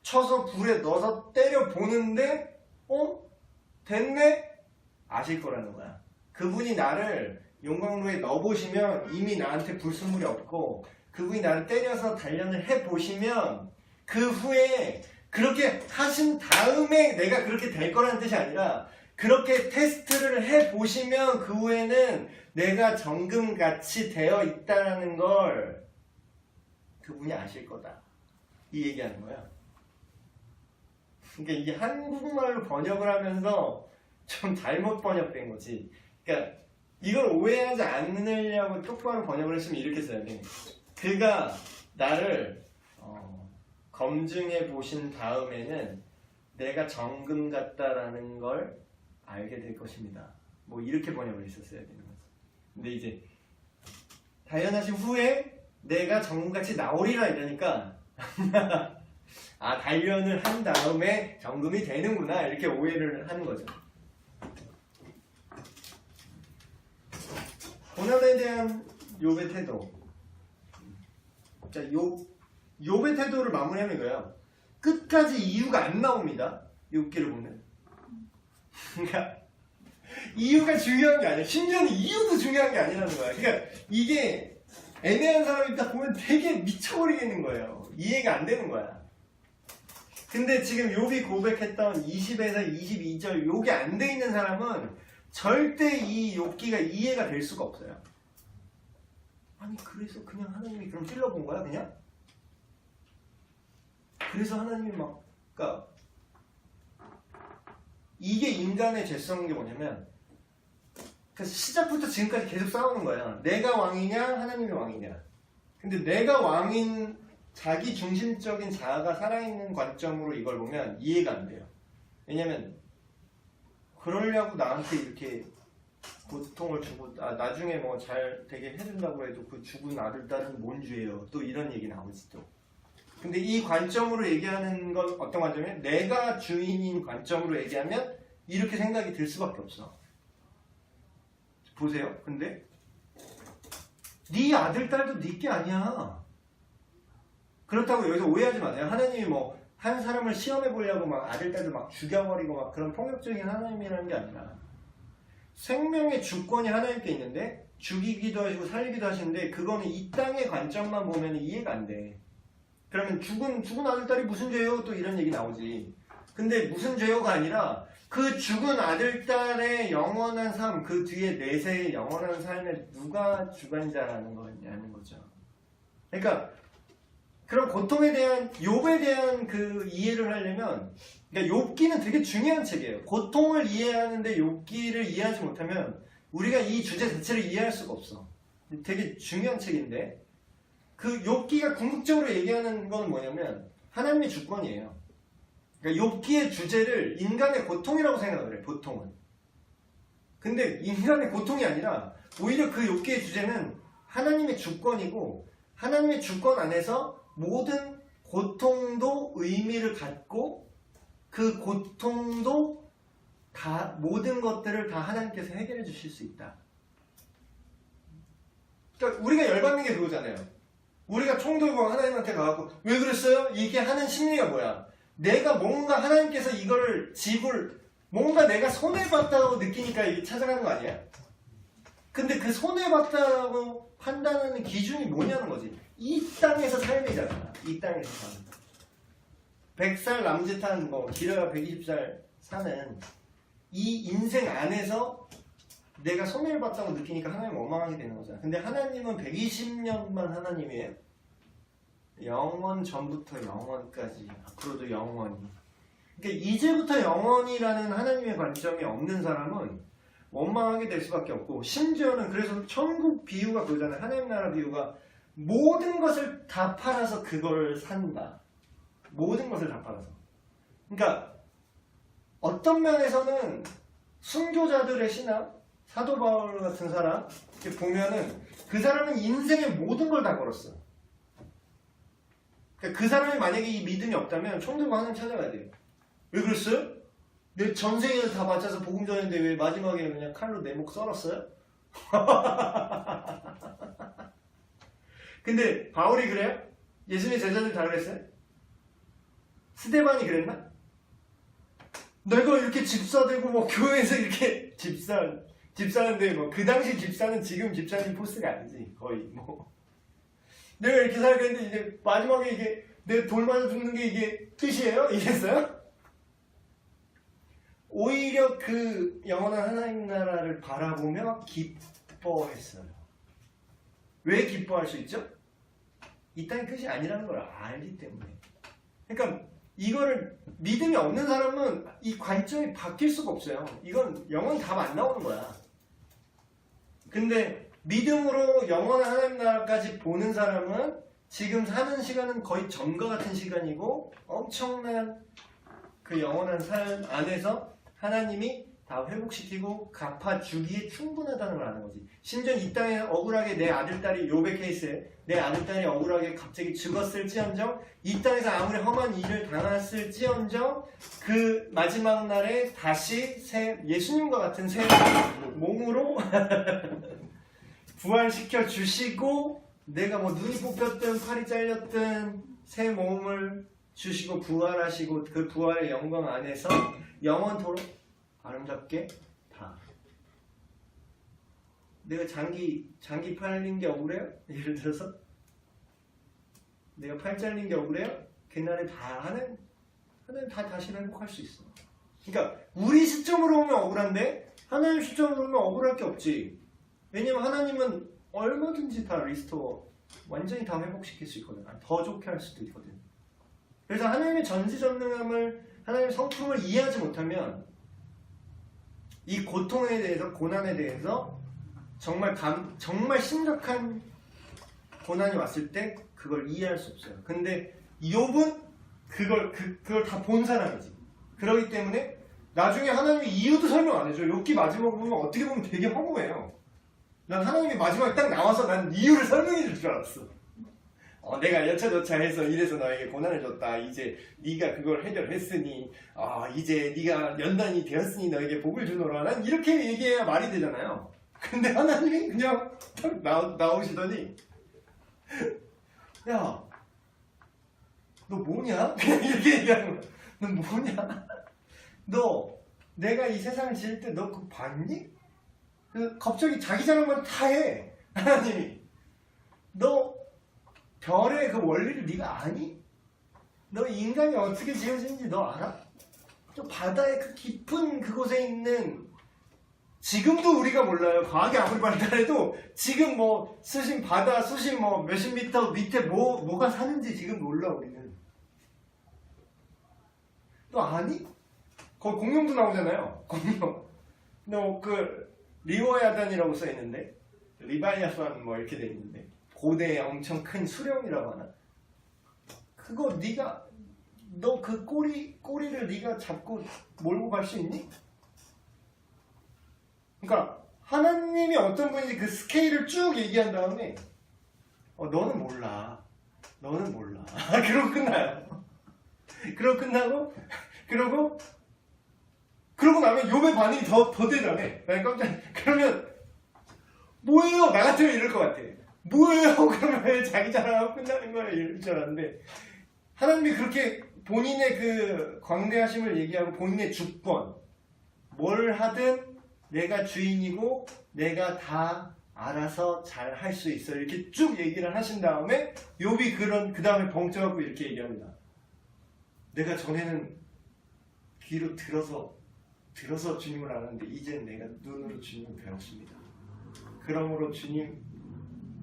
A: 쳐서 불에 넣어서 때려 보는데 됐네? 아실 거라는 거야. 그분이 나를 용광로에 넣어보시면 이미 나한테 불순물이 없고 그분이 나를 때려서 단련을 해보시면 그 후에 그렇게 하신 다음에 내가 그렇게 될 거라는 뜻이 아니라 그렇게 테스트를 해보시면 그 후에는 내가 정금같이 되어 있다는 걸 그분이 아실 거다. 이 얘기하는 거야. 그러니까 이게 한국말로 번역을 하면서 좀 잘못 번역된 거지. 그러니까 이걸 오해하지 않으려고 똑바로 번역을 했으면 이렇게 써야 돼. 그가 나를 검증해 보신 다음에는 내가 정금 같다라는 걸 알게 될 것입니다. 뭐 이렇게 번역을 했었어야 되는 거지. 근데 이제 단련하신 후에 내가 정금같이 나오리라 이러니까 아 단련을 한 다음에 정금이 되는구나 이렇게 오해를 하는 거죠. 고난에 대한 욥의 태도. 자, 욥의 태도를 마무리하면 이거예요. 끝까지 이유가 안 나옵니다. 욥기를 보면. 그러니까 이유가 중요한 게 아니야. 심지어는 이유도 중요한 게 아니라는 거야. 그러니까 이게 애매한 사람이 딱 보면 되게 미쳐버리겠는 거예요. 이해가 안 되는 거야. 근데 지금 욥이 고백했던 20에서 22절 요게 안 돼 있는 사람은 절대 이 욥기가 이해가 될 수가 없어요. 아니 그래서 그냥 하나님이 그럼 찔러본 거야 그냥? 그래서 하나님이 막 그러니까 이게 인간의 죄성인 게 뭐냐면 그래서 시작부터 지금까지 계속 싸우는 거야. 내가 왕이냐 하나님이 왕이냐. 근데 내가 왕인 자기 중심적인 자아가 살아있는 관점으로 이걸 보면 이해가 안 돼요. 왜냐면 그러려고 나한테 이렇게 고통을 주고 나중에 뭐 잘 되게 해준다고 해도 그 죽은 아들 딸은 뭔 죄예요. 또 이런 얘기 나오지 또. 근데 이 관점으로 얘기하는 건 어떤 관점이에요? 내가 주인인 관점으로 얘기하면 이렇게 생각이 들 수밖에 없어. 보세요. 근데 네 아들 딸도 네 게 아니야. 그렇다고 여기서 오해하지 마세요. 하나님이 뭐 한 사람을 시험해 보려고 막 아들 딸도 막 죽여버리고 막 그런 폭력적인 하나님이라는 게 아니라 생명의 주권이 하나님께 있는데 죽이기도 하시고 살리기도 하시는데 그거는 이 땅의 관점만 보면 이해가 안 돼. 그러면 죽은 아들 딸이 무슨 죄요? 또 이런 얘기 나오지. 근데 무슨 죄요가 아니라 그 죽은 아들 딸의 영원한 삶, 그 뒤에 내세의 영원한 삶에 누가 주관자라는 거냐는 거죠. 그러니까 그런 고통에 대한 욥에 대한 그 이해를 하려면 그러니까 욥기는 되게 중요한 책이에요. 고통을 이해하는데 욥기를 이해하지 못하면 우리가 이 주제 자체를 이해할 수가 없어. 되게 중요한 책인데 그 욥기가 궁극적으로 얘기하는 건 뭐냐면 하나님의 주권이에요. 그러니까 욥기의 주제를 인간의 고통이라고 생각을 해. 보통은. 근데 인간의 고통이 아니라 오히려 그 욥기의 주제는 하나님의 주권이고 하나님의 주권 안에서 모든 고통도 의미를 갖고 그 고통도 다 모든 것들을 다 하나님께서 해결해 주실 수 있다. 그러니까 우리가 열받는 게 그거잖아요. 우리가 총 들고 하나님한테 가갖고 왜 그랬어요? 이게 하는 심리가 뭐야? 내가 뭔가 하나님께서 이거를 뭔가 내가 손해봤다고 느끼니까 이게 찾아가는 거 아니야? 근데 그 손해봤다고 판단하는 기준이 뭐냐는 거지. 이 땅에서 삶이잖아. 이 땅에서 삶. 100살 남짓한 길어야 120살 사는 이 인생 안에서 내가 손해를 봤다고 느끼니까 하나님 원망하게 되는 거잖아. 근데 하나님은 120년만 하나님이에요. 영원 전부터 영원까지 앞으로도 영원히. 그러니까 이제부터 영원이라는 하나님의 관점이 없는 사람은 원망하게 될 수밖에 없고 심지어는 그래서 천국 비유가 그거잖아요. 하나님 나라 비유가 모든 것을 다 팔아서 그걸 산다. 모든 것을 다 팔아서. 그러니까 어떤 면에서는 순교자들의 신앙, 사도 바울 같은 사람 이렇게 보면은 그 사람은 인생의 모든 걸 다 걸었어. 그러니까 그 사람이 만약에 이 믿음이 없다면 총 들고 하나님 찾아가야 돼요. 왜 그랬어요? 내 전생을 다 바쳐서 복음 전했는데 왜 마지막에 그냥 칼로 내 목 썰었어요? 근데 바울이 그래요? 예수님의 제자들 다 그랬어요? 스데반이 그랬나? 내가 이렇게 집사되고 교회에서 이렇게 집사는데 그 당시 집사는 지금 집사님 포스가 아니지 거의 내가 이렇게 살겠는데 이제 마지막에 이게 내 돌 맞아 죽는 게 이게 뜻이에요? 이랬어요? 오히려 그 영원한 하나님 나라를 바라보며 기뻐했어요. 왜 기뻐할 수 있죠? 이 땅이 끝이 아니라는 걸 알기 때문에. 그러니까 이거를 믿음이 없는 사람은 이 관점이 바뀔 수가 없어요. 이건 영원 답 안 나오는 거야. 근데 믿음으로 영원한 하나님 나라까지 보는 사람은 지금 사는 시간은 거의 전과 같은 시간이고 엄청난 그 영원한 삶 안에서 하나님이 다 회복시키고 갚아주기에 충분하다는 걸 아는 거지. 심지어 이 땅에 억울하게 내 아들딸이 욥의 케이스에 내 아들딸이 억울하게 갑자기 죽었을지언정 이 땅에서 아무리 험한 일을 당했을지언정 그 마지막 날에 다시 예수님과 같은 새 몸으로 부활시켜 주시고 내가 눈이 뽑혔든 팔이 잘렸든 새 몸을 주시고 부활하시고 그 부활의 영광 안에서 영원토록 아름답게 다 내가 장기 팔린 게 억울해요? 예를 들어서 내가 팔 잘린 게 억울해요? 그날에 하나님 다 다시 회복할 수 있어. 그러니까 우리 시점으로 보면 억울한데 하나님 시점으로 보면 억울할 게 없지. 왜냐면 하나님은 얼마든지 다 리스토어 완전히 다 회복시킬 수 있거든. 더 좋게 할 수도 있거든. 그래서 하나님의 전지전능함을 하나님의 성품을 이해하지 못하면 이 고통에 대해서 고난에 대해서 정말 심각한 고난이 왔을 때 그걸 이해할 수 없어요. 근데 욥은 그걸 다 본 사람이지. 그렇기 때문에 나중에 하나님이 이유도 설명 안 해줘. 욥기 마지막을 보면 어떻게 보면 되게 허무해요. 난 하나님이 마지막에 딱 나와서 난 이유를 설명해 줄 줄 알았어. 내가 여차저차 해서 이래서 너에게 고난을 줬다. 이제 네가 그걸 해결했으니 이제 네가 연단이 되었으니 너에게 복을 주노라. 난 이렇게 얘기해야 말이 되잖아요. 근데 하나님이 그냥 딱 나오시더니 야, 너 뭐냐? 그냥 이렇게 얘기하는 거야. 너 뭐냐? 너 내가 이 세상을 지을 때 너 그거 봤니? 갑자기 자기 자랑만 다 해. 하나님이 너 별의 그 원리를 네가 아니? 너 인간이 어떻게 지어진지 너 알아? 저 바다의 그 깊은 그곳에 있는 지금도 우리가 몰라요. 과학이 아무리 발달해도 지금 뭐 수심 바다 수심 뭐 몇십 미터 밑에 뭐가 사는지 지금 몰라 우리는. 너 아니? 거기 공룡도 나오잖아요. 공룡. 너 그 리워야단이라고 써 있는데 리바이아스완 뭐 이렇게 돼 있는데 고대의 엄청 큰 수령이라고 하나? 그거 네가 너 그 꼬리를 네가 잡고 몰고 갈 수 있니? 그러니까 하나님이 어떤 분인지 그 스케일을 쭉 얘기한 다음에 너는 몰라. 그러고 끝나요. 그러고 끝나고 그러고 나면 욥의 반응이 더 대단해. 난 그러면 뭐예요? 나 같으면 이럴 것 같아. 뭐예요? 그러면 왜 자기 자랑하고 끝나는 거야? 이럴 줄 알았는데 하나님이 그렇게 본인의 그 광대하심을 얘기하고 본인의 주권 뭘 하든 내가 주인이고 내가 다 알아서 잘 할 수 있어 이렇게 쭉 얘기를 하신 다음에 욥이 그 다음에 벙쪄갖고 이렇게 얘기합니다. 내가 전에는 귀로 들어서 주님을 알았는데 이제는 내가 눈으로 주님을 배웠습니다. 그러므로 주님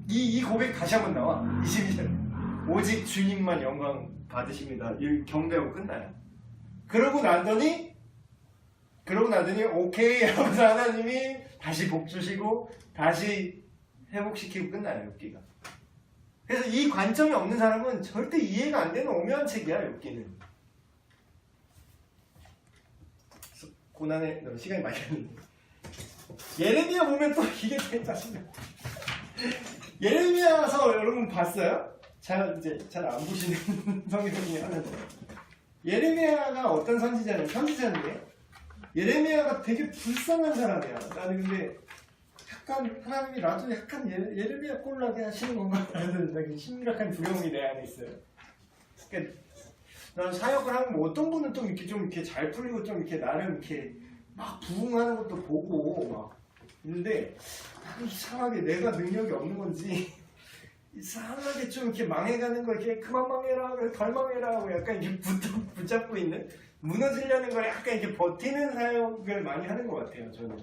A: 이 고백 다시 한번 나와 22절 오직 주님만 영광 받으십니다. 이 경배하고 끝나요. 그러고 나더니 오케이 하면서 하나님이 다시 복 주시고 다시 회복시키고 끝나요. 욥기가. 그래서 이 관점이 없는 사람은 절대 이해가 안 되는 오묘한 책이야. 욥기는. 고난에 너무 시간이 많이 갔는데 예레미야 보면 또 이게 짜증나. 예레미야서 여러분 봤어요? 잘 안 보시는 성경 중에 하나죠. 예레미야가 어떤 선지자인데 예레미야가 되게 불쌍한 사람이야. 나는 근데 약간 하나님이 나도 약간 예레미야 꼴나게 하시는 건가 라는 되게 심각한 두려움이 내 안에 있어요. 그러니까 난 사역을 하면 뭐 어떤 분은 좀 이렇게 잘 풀리고 좀 이렇게 나름 이렇게 막 부흥하는 것도 보고 막 있는데 이상하게 내가 능력이 없는 건지 이상하게 좀 이렇게 망해가는 걸 이렇게 그만 망해라 덜 망해라 하고 약간 이렇게 붙잡고 있는 무너지려는 걸 약간 이렇게 버티는 사역을 많이 하는 것 같아요 저는.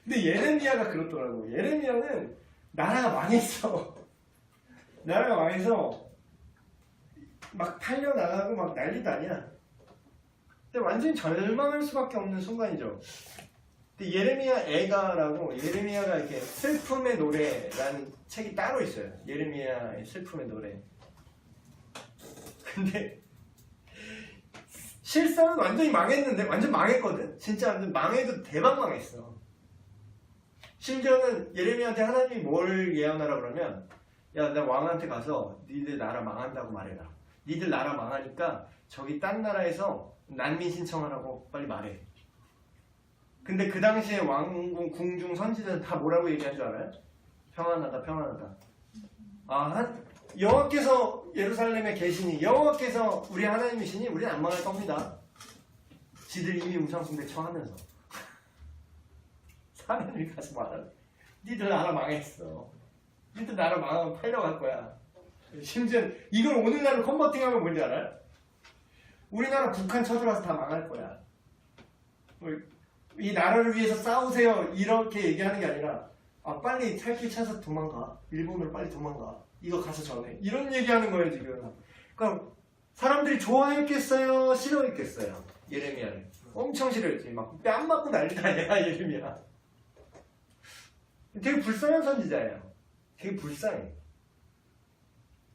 A: 근데 예레미야가 그렇더라고. 예레미야는 나라가 망했어. 나라가 망해서 막 팔려나가고 막 난리도 아니야. 근데 완전히 절망할 수밖에 없는 순간이죠. 근데 예레미야 애가라고 예레미야가 이렇게 슬픔의 노래라는 책이 따로 있어요. 예레미야의 슬픔의 노래. 근데 실상은 완전히 망했는데 완전 망했거든. 진짜 완전 망해도 대박 망했어. 심지어는 예레미야한테 하나님이 뭘 예언하라 그러면 야, 나 왕한테 가서 니들 나라 망한다고 말해라. 니들 나라 망하니까 저기 딴 나라에서 난민 신청하라고 빨리 말해. 근데 그 당시에 왕궁, 궁중, 선지자는 다 뭐라고 얘기한 줄 알아요? 평안하다. 여호와께서 예루살렘에 계시니 여호와께서 우리 하나님이시니 우리는 안 망할 겁니다. 지들 이미 우상숭배 처하면서 하나님이 가서 말하네. 니들 나라 망했어. 니들 나라 망하면 팔려갈 거야. 심지어 이걸 오늘날로 컨버팅하면 뭔지 알아요? 우리나라 북한 쳐들어와서 다 망할 거야. 이 나라를 위해서 싸우세요 이렇게 얘기하는 게 아니라 빨리 탈길 찾아서 도망가. 일본으로 빨리 도망가. 이거 가서 전해. 이런 얘기하는 거예요 지금. 그러니까 사람들이 좋아했겠어요? 싫어했겠어요? 예레미야를. 엄청 싫어했지. 막 뺨 맞고 난리가 아니야 예레미야. 되게 불쌍한 선지자예요. 되게 불쌍해.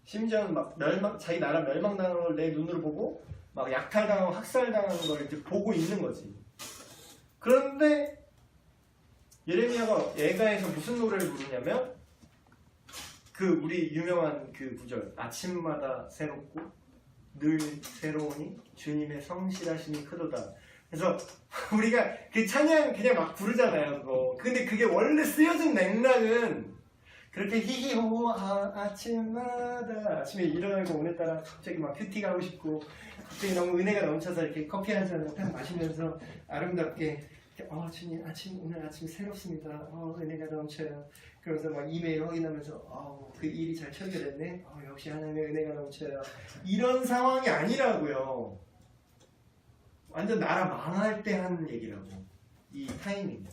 A: 심지어는 막 자기 나라 멸망당하는 걸 내 눈으로 보고 막 약탈당하고 학살당하는 걸 이제 보고 있는 거지. 그런데 예레미야가 예가에서 무슨 노래를 부르냐면 그 우리 유명한 그 구절 아침마다 새롭고 늘 새로우니 주님의 성실하심이 크도다. 그래서 우리가 그 찬양 그냥 막 부르잖아요 그거. 근데 그게 원래 쓰여진 맥락은 그렇게 히히호호 아침마다 아침에 일어나고 오늘따라 갑자기 막 큐티 가고 싶고 갑자기 너무 은혜가 넘쳐서 이렇게 커피 한 잔 딱 마시면서 아름답게 주님 오늘 아침 새롭습니다. 은혜가 넘쳐요. 그러면서 막 이메일 확인하면서 그 일이 잘 처리됐네. 역시 하나님의 은혜가 넘쳐요. 이런 상황이 아니라고요. 완전 나라 망할 때 하는 얘기라고. 이 타이밍.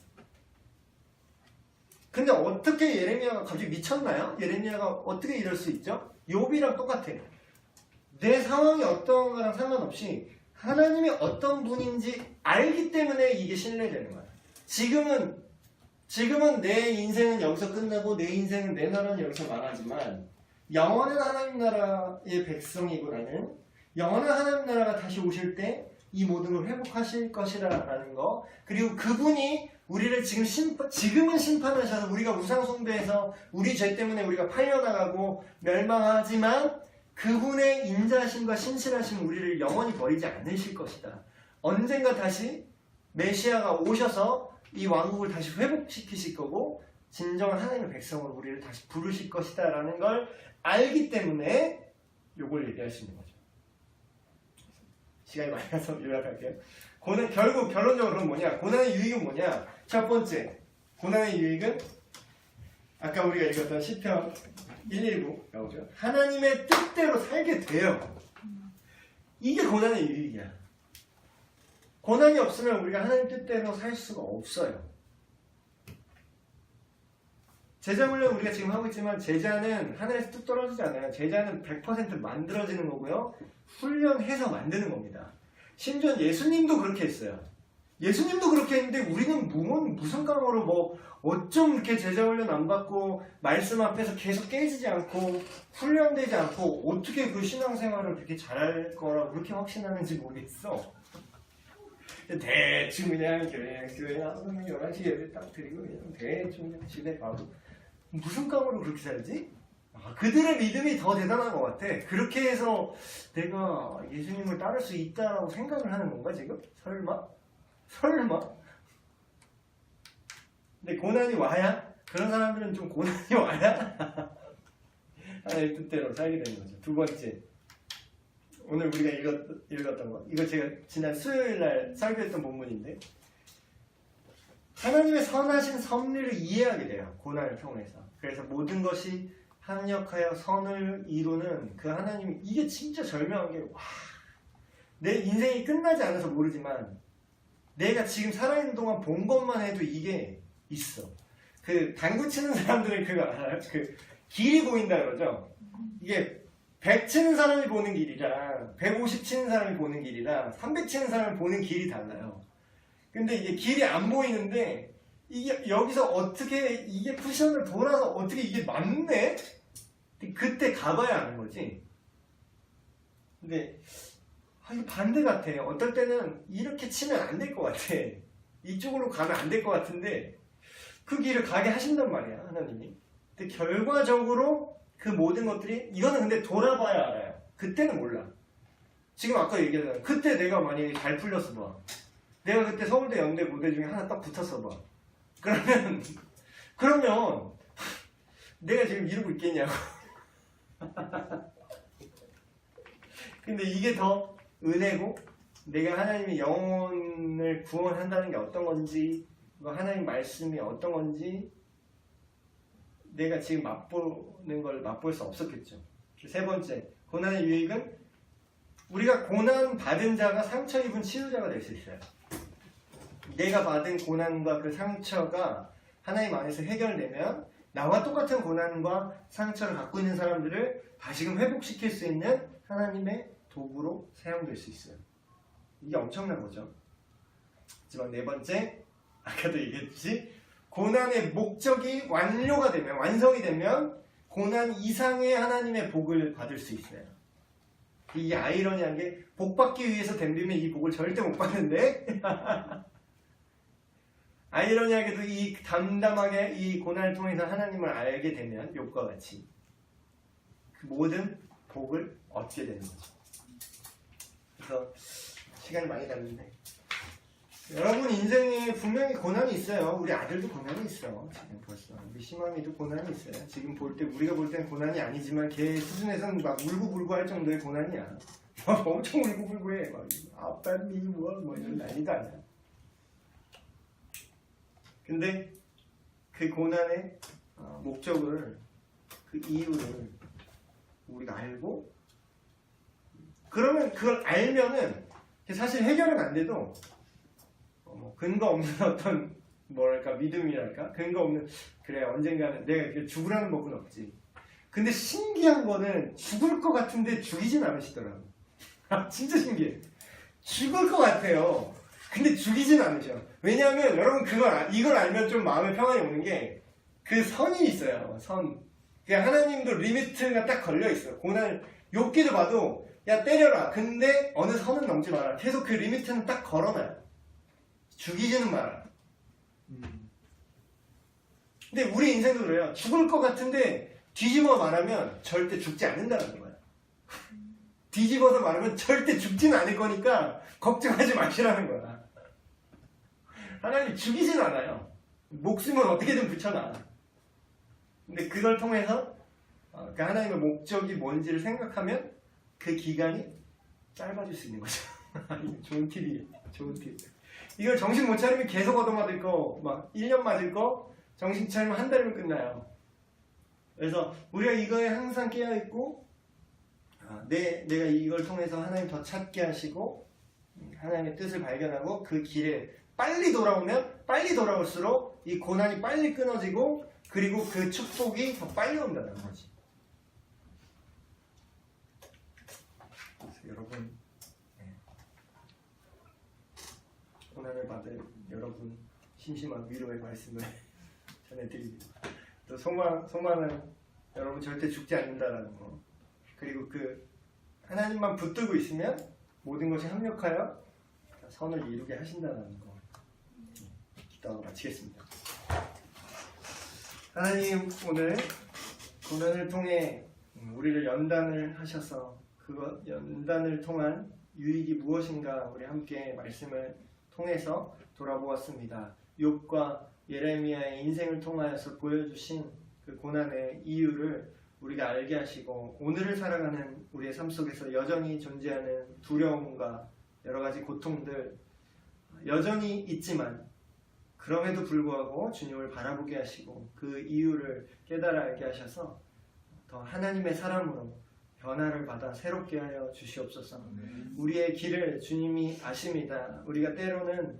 A: 근데 어떻게 예레미야가 갑자기 미쳤나요? 예레미야가 어떻게 이럴 수 있죠? 욥이랑 똑같아. 내 상황이 어떤 거랑 상관없이 하나님이 어떤 분인지 알기 때문에 이게 신뢰되는 거야. 지금은 내 인생은 여기서 끝나고 내 인생은 내 나라는 여기서 망하지만 영원한 하나님 나라의 백성이고 나는 영원한 하나님 나라가 다시 오실 때 이 모든 걸 회복하실 것이라는 거. 그리고 그분이 우리를 지금은 심판하셔서 우리가 우상 숭배해서 우리 죄 때문에 우리가 팔려나가고 멸망하지만 그분의 인자하심과 신실하심 우리를 영원히 버리지 않으실 것이다. 언젠가 다시 메시아가 오셔서 이 왕국을 다시 회복시키실 거고 진정한 하나님의 백성으로 우리를 다시 부르실 것이다 라는 걸 알기 때문에 요걸 얘기하시는 거죠. 시간이 많이 가서 요약할게요. 결국 결론적으로 뭐냐? 고난의 유익은 뭐냐? 첫 번째, 고난의 유익은 아까 우리가 읽었던 시편 119 나오죠. 하나님의 뜻대로 살게 돼요. 이게 고난의 유익이야. 고난이 없으면 우리가 하나님 뜻대로 살 수가 없어요. 제자 훈련 우리가 지금 하고 있지만 제자는 하늘에서 뚝 떨어지지 않아요. 제자는 100% 만들어지는 거고요. 훈련해서 만드는 겁니다. 심지어 예수님도 그렇게 했어요. 예수님도 그렇게 했는데 우리는 무슨 감으로 어쩜 이렇게 제자 훈련 안 받고 말씀 앞에서 계속 깨지지 않고 훈련되지 않고 어떻게 그 신앙생활을 그렇게 잘할 거라고 그렇게 확신하는지 모르겠어. 대충 그냥 교회 나와서 11시 예배 딱 드리고 그냥 대충 그냥 집에 가고 무슨 감으로 그렇게 살지? 그들의 믿음이 더 대단한 것 같아. 그렇게 해서 내가 예수님을 따를 수 있다라고 생각을 하는 건가 지금? 설마? 근데 고난이 와야? 그런 사람들은 좀 고난이 와야? 하나님 뜻대로 살게 되는 거죠. 두 번째, 오늘 우리가 읽었던 거, 이거 제가 지난 수요일날 설교했던 본문인데 하나님의 선하신 섭리를 이해하게 돼요. 고난을 통해서. 그래서 모든 것이 합력하여 선을 이루는 그 하나님이, 이게 진짜 절묘한 게, 내 인생이 끝나지 않아서 모르지만 내가 지금 살아있는 동안 본 것만 해도 이게 있어. 그 당구 치는 사람들은 그거 알아요? 그 길이 보인다 그러죠? 이게 100 치는 사람이 보는 길이랑 150 치는 사람이 보는 길이랑 300 치는 사람이 보는 길이 달라요. 근데 이게 길이 안 보이는데 이게 여기서 어떻게 이게 쿠션을 돌아서 어떻게 이게 맞네? 그때 가봐야 아는 거지. 근데 이게 반대 같아. 어떨 때는 이렇게 치면 안 될 것 같아. 이쪽으로 가면 안 될 것 같은데 그 길을 가게 하신단 말이야 하나님이. 근데 결과적으로 그 모든 것들이, 이거는 근데 돌아봐야 알아요. 그때는 몰라. 지금 아까 얘기했잖아. 그때 내가 만약에 잘 풀렸어 봐. 내가 그때 서울대 연대 무대 중에 하나 딱 붙었어 봐. 그러면 내가 지금 이러고 있겠냐고. 근데 이게 더 은혜고, 내가 하나님의 영혼을 구원한다는 게 어떤 건지, 하나님 말씀이 어떤 건지 내가 지금 맛보는 걸 맛볼 수 없었겠죠. 세 번째, 고난의 유익은 우리가 고난 받은 자가 상처 입은 치유자가 될 수 있어요. 내가 받은 고난과 그 상처가 하나님 안에서 해결되면 나와 똑같은 고난과 상처를 갖고 있는 사람들을 다시금 회복시킬 수 있는 하나님의 도구로 사용될 수 있어요. 이게 엄청난 거죠. 하지만 네 번째, 아까도 얘기했듯이 고난의 목적이 완료가 되면, 완성이 되면 고난 이상의 하나님의 복을 받을 수 있어요. 이 아이러니한 게 복 받기 위해서 덤비면 이 복을 절대 못 받는데 아이러니하게도 이 담담하게 이 고난을 통해서 하나님을 알게 되면 욥과 같이 그 모든 복을 얻게 되는 거죠. 그래서 시간이 많이 갔는데 여러분 인생에 분명히 고난이 있어요. 우리 아들도 고난이 있어. 지금 벌써 우리 시마미도 고난이 있어요. 지금 볼 때 우리가 볼 땐 고난이 아니지만 걔 수준에서는 막 울고불고 할 정도의 고난이야. 엄청 울고불고해. 막 아빠니 뭐 이런 난리도 아니야. 근데 그 고난의 목적을, 그 이유를 우리가 알고 그러면 그걸 알면은 사실 해결은 안 돼도 근거 없는 어떤 뭐랄까 믿음이랄까 근거 없는 그래 언젠가는 내가 이렇게 죽으라는 법은 없지. 근데 신기한 거는 죽을 것 같은데 죽이진 않으시더라고. 진짜 신기해. 죽을 것 같아요. 근데 죽이진 않으셔. 왜냐하면 여러분 이걸 알면 좀 마음에 평안이 오는 게 그 선이 있어요. 선. 그러니까 하나님도 리미트가 딱 걸려 있어요. 고난을 욥기도 봐도 야 때려라. 근데 어느 선은 넘지 마라. 계속 그 리미트는 딱 걸어놔요. 죽이지는 마라. 근데 우리 인생도 그래요. 죽을 것 같은데 뒤집어 말하면 절대 죽지 않는다는 거야. 뒤집어서 말하면 절대 죽지는 않을 거니까 걱정하지 마시라는 거야. 하나님 죽이진 않아요. 목숨을 어떻게든 붙여놔. 근데 그걸 통해서 그 하나님의 목적이 뭔지를 생각하면 그 기간이 짧아질 수 있는 거죠. 좋은 팁이에요. 좋은 팁. 이걸 정신 못 차리면 계속 얻어맞을 거, 막 1년 맞을 거, 정신 차리면 한 달이면 끝나요. 그래서 우리가 이거에 항상 깨어있고 내가 이걸 통해서 하나님 더 찾게 하시고 하나님의 뜻을 발견하고 그 길에 빨리 돌아오면 빨리 돌아올수록 이 고난이 빨리 끊어지고 그리고 그 축복이 더 빨리 온다는 거지. 그래서 여러분 고난을 받을 여러분 심심한 위로의 말씀을 전해드립니다. 또 소망은 여러분 절대 죽지 않는다라는 거. 그리고 그 하나님만 붙들고 있으면 모든 것이 합력하여 선을 이루게 하신다는 거. 기도하고 마치겠습니다. 하나님 오늘 고난을 통해 우리를 연단을 하셔서 그 연단을 통한 유익이 무엇인가 우리 함께 말씀을 통해서 돌아보았습니다. 욥과 예레미야의 인생을 통하여서 보여주신 그 고난의 이유를 우리가 알게 하시고 오늘을 살아가는 우리의 삶 속에서 여전히 존재하는 두려움과 여러 가지 고통들 여전히 있지만 그럼에도 불구하고 주님을 바라보게 하시고 그 이유를 깨달아 알게 하셔서 더 하나님의 사람으로 변화를 받아 새롭게 하여 주시옵소서. 우리의 길을 주님이 아십니다. 우리가 때로는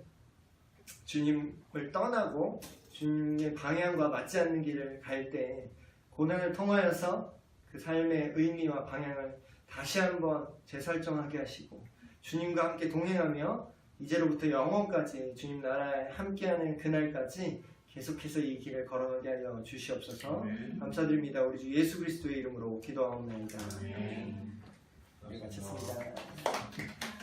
A: 주님을 떠나고 주님의 방향과 맞지 않는 길을 갈 때 고난을 통하여서 그 삶의 의미와 방향을 다시 한번 재설정하게 하시고 주님과 함께 동행하며 이제로부터 영원까지 주님 나라에 함께하는 그날까지 계속해서 이 길을 걸어가게 하여 주시옵소서. 감사드립니다. 우리 주 예수 그리스도의 이름으로 기도하옵나이다. 우리 마쳤습니다.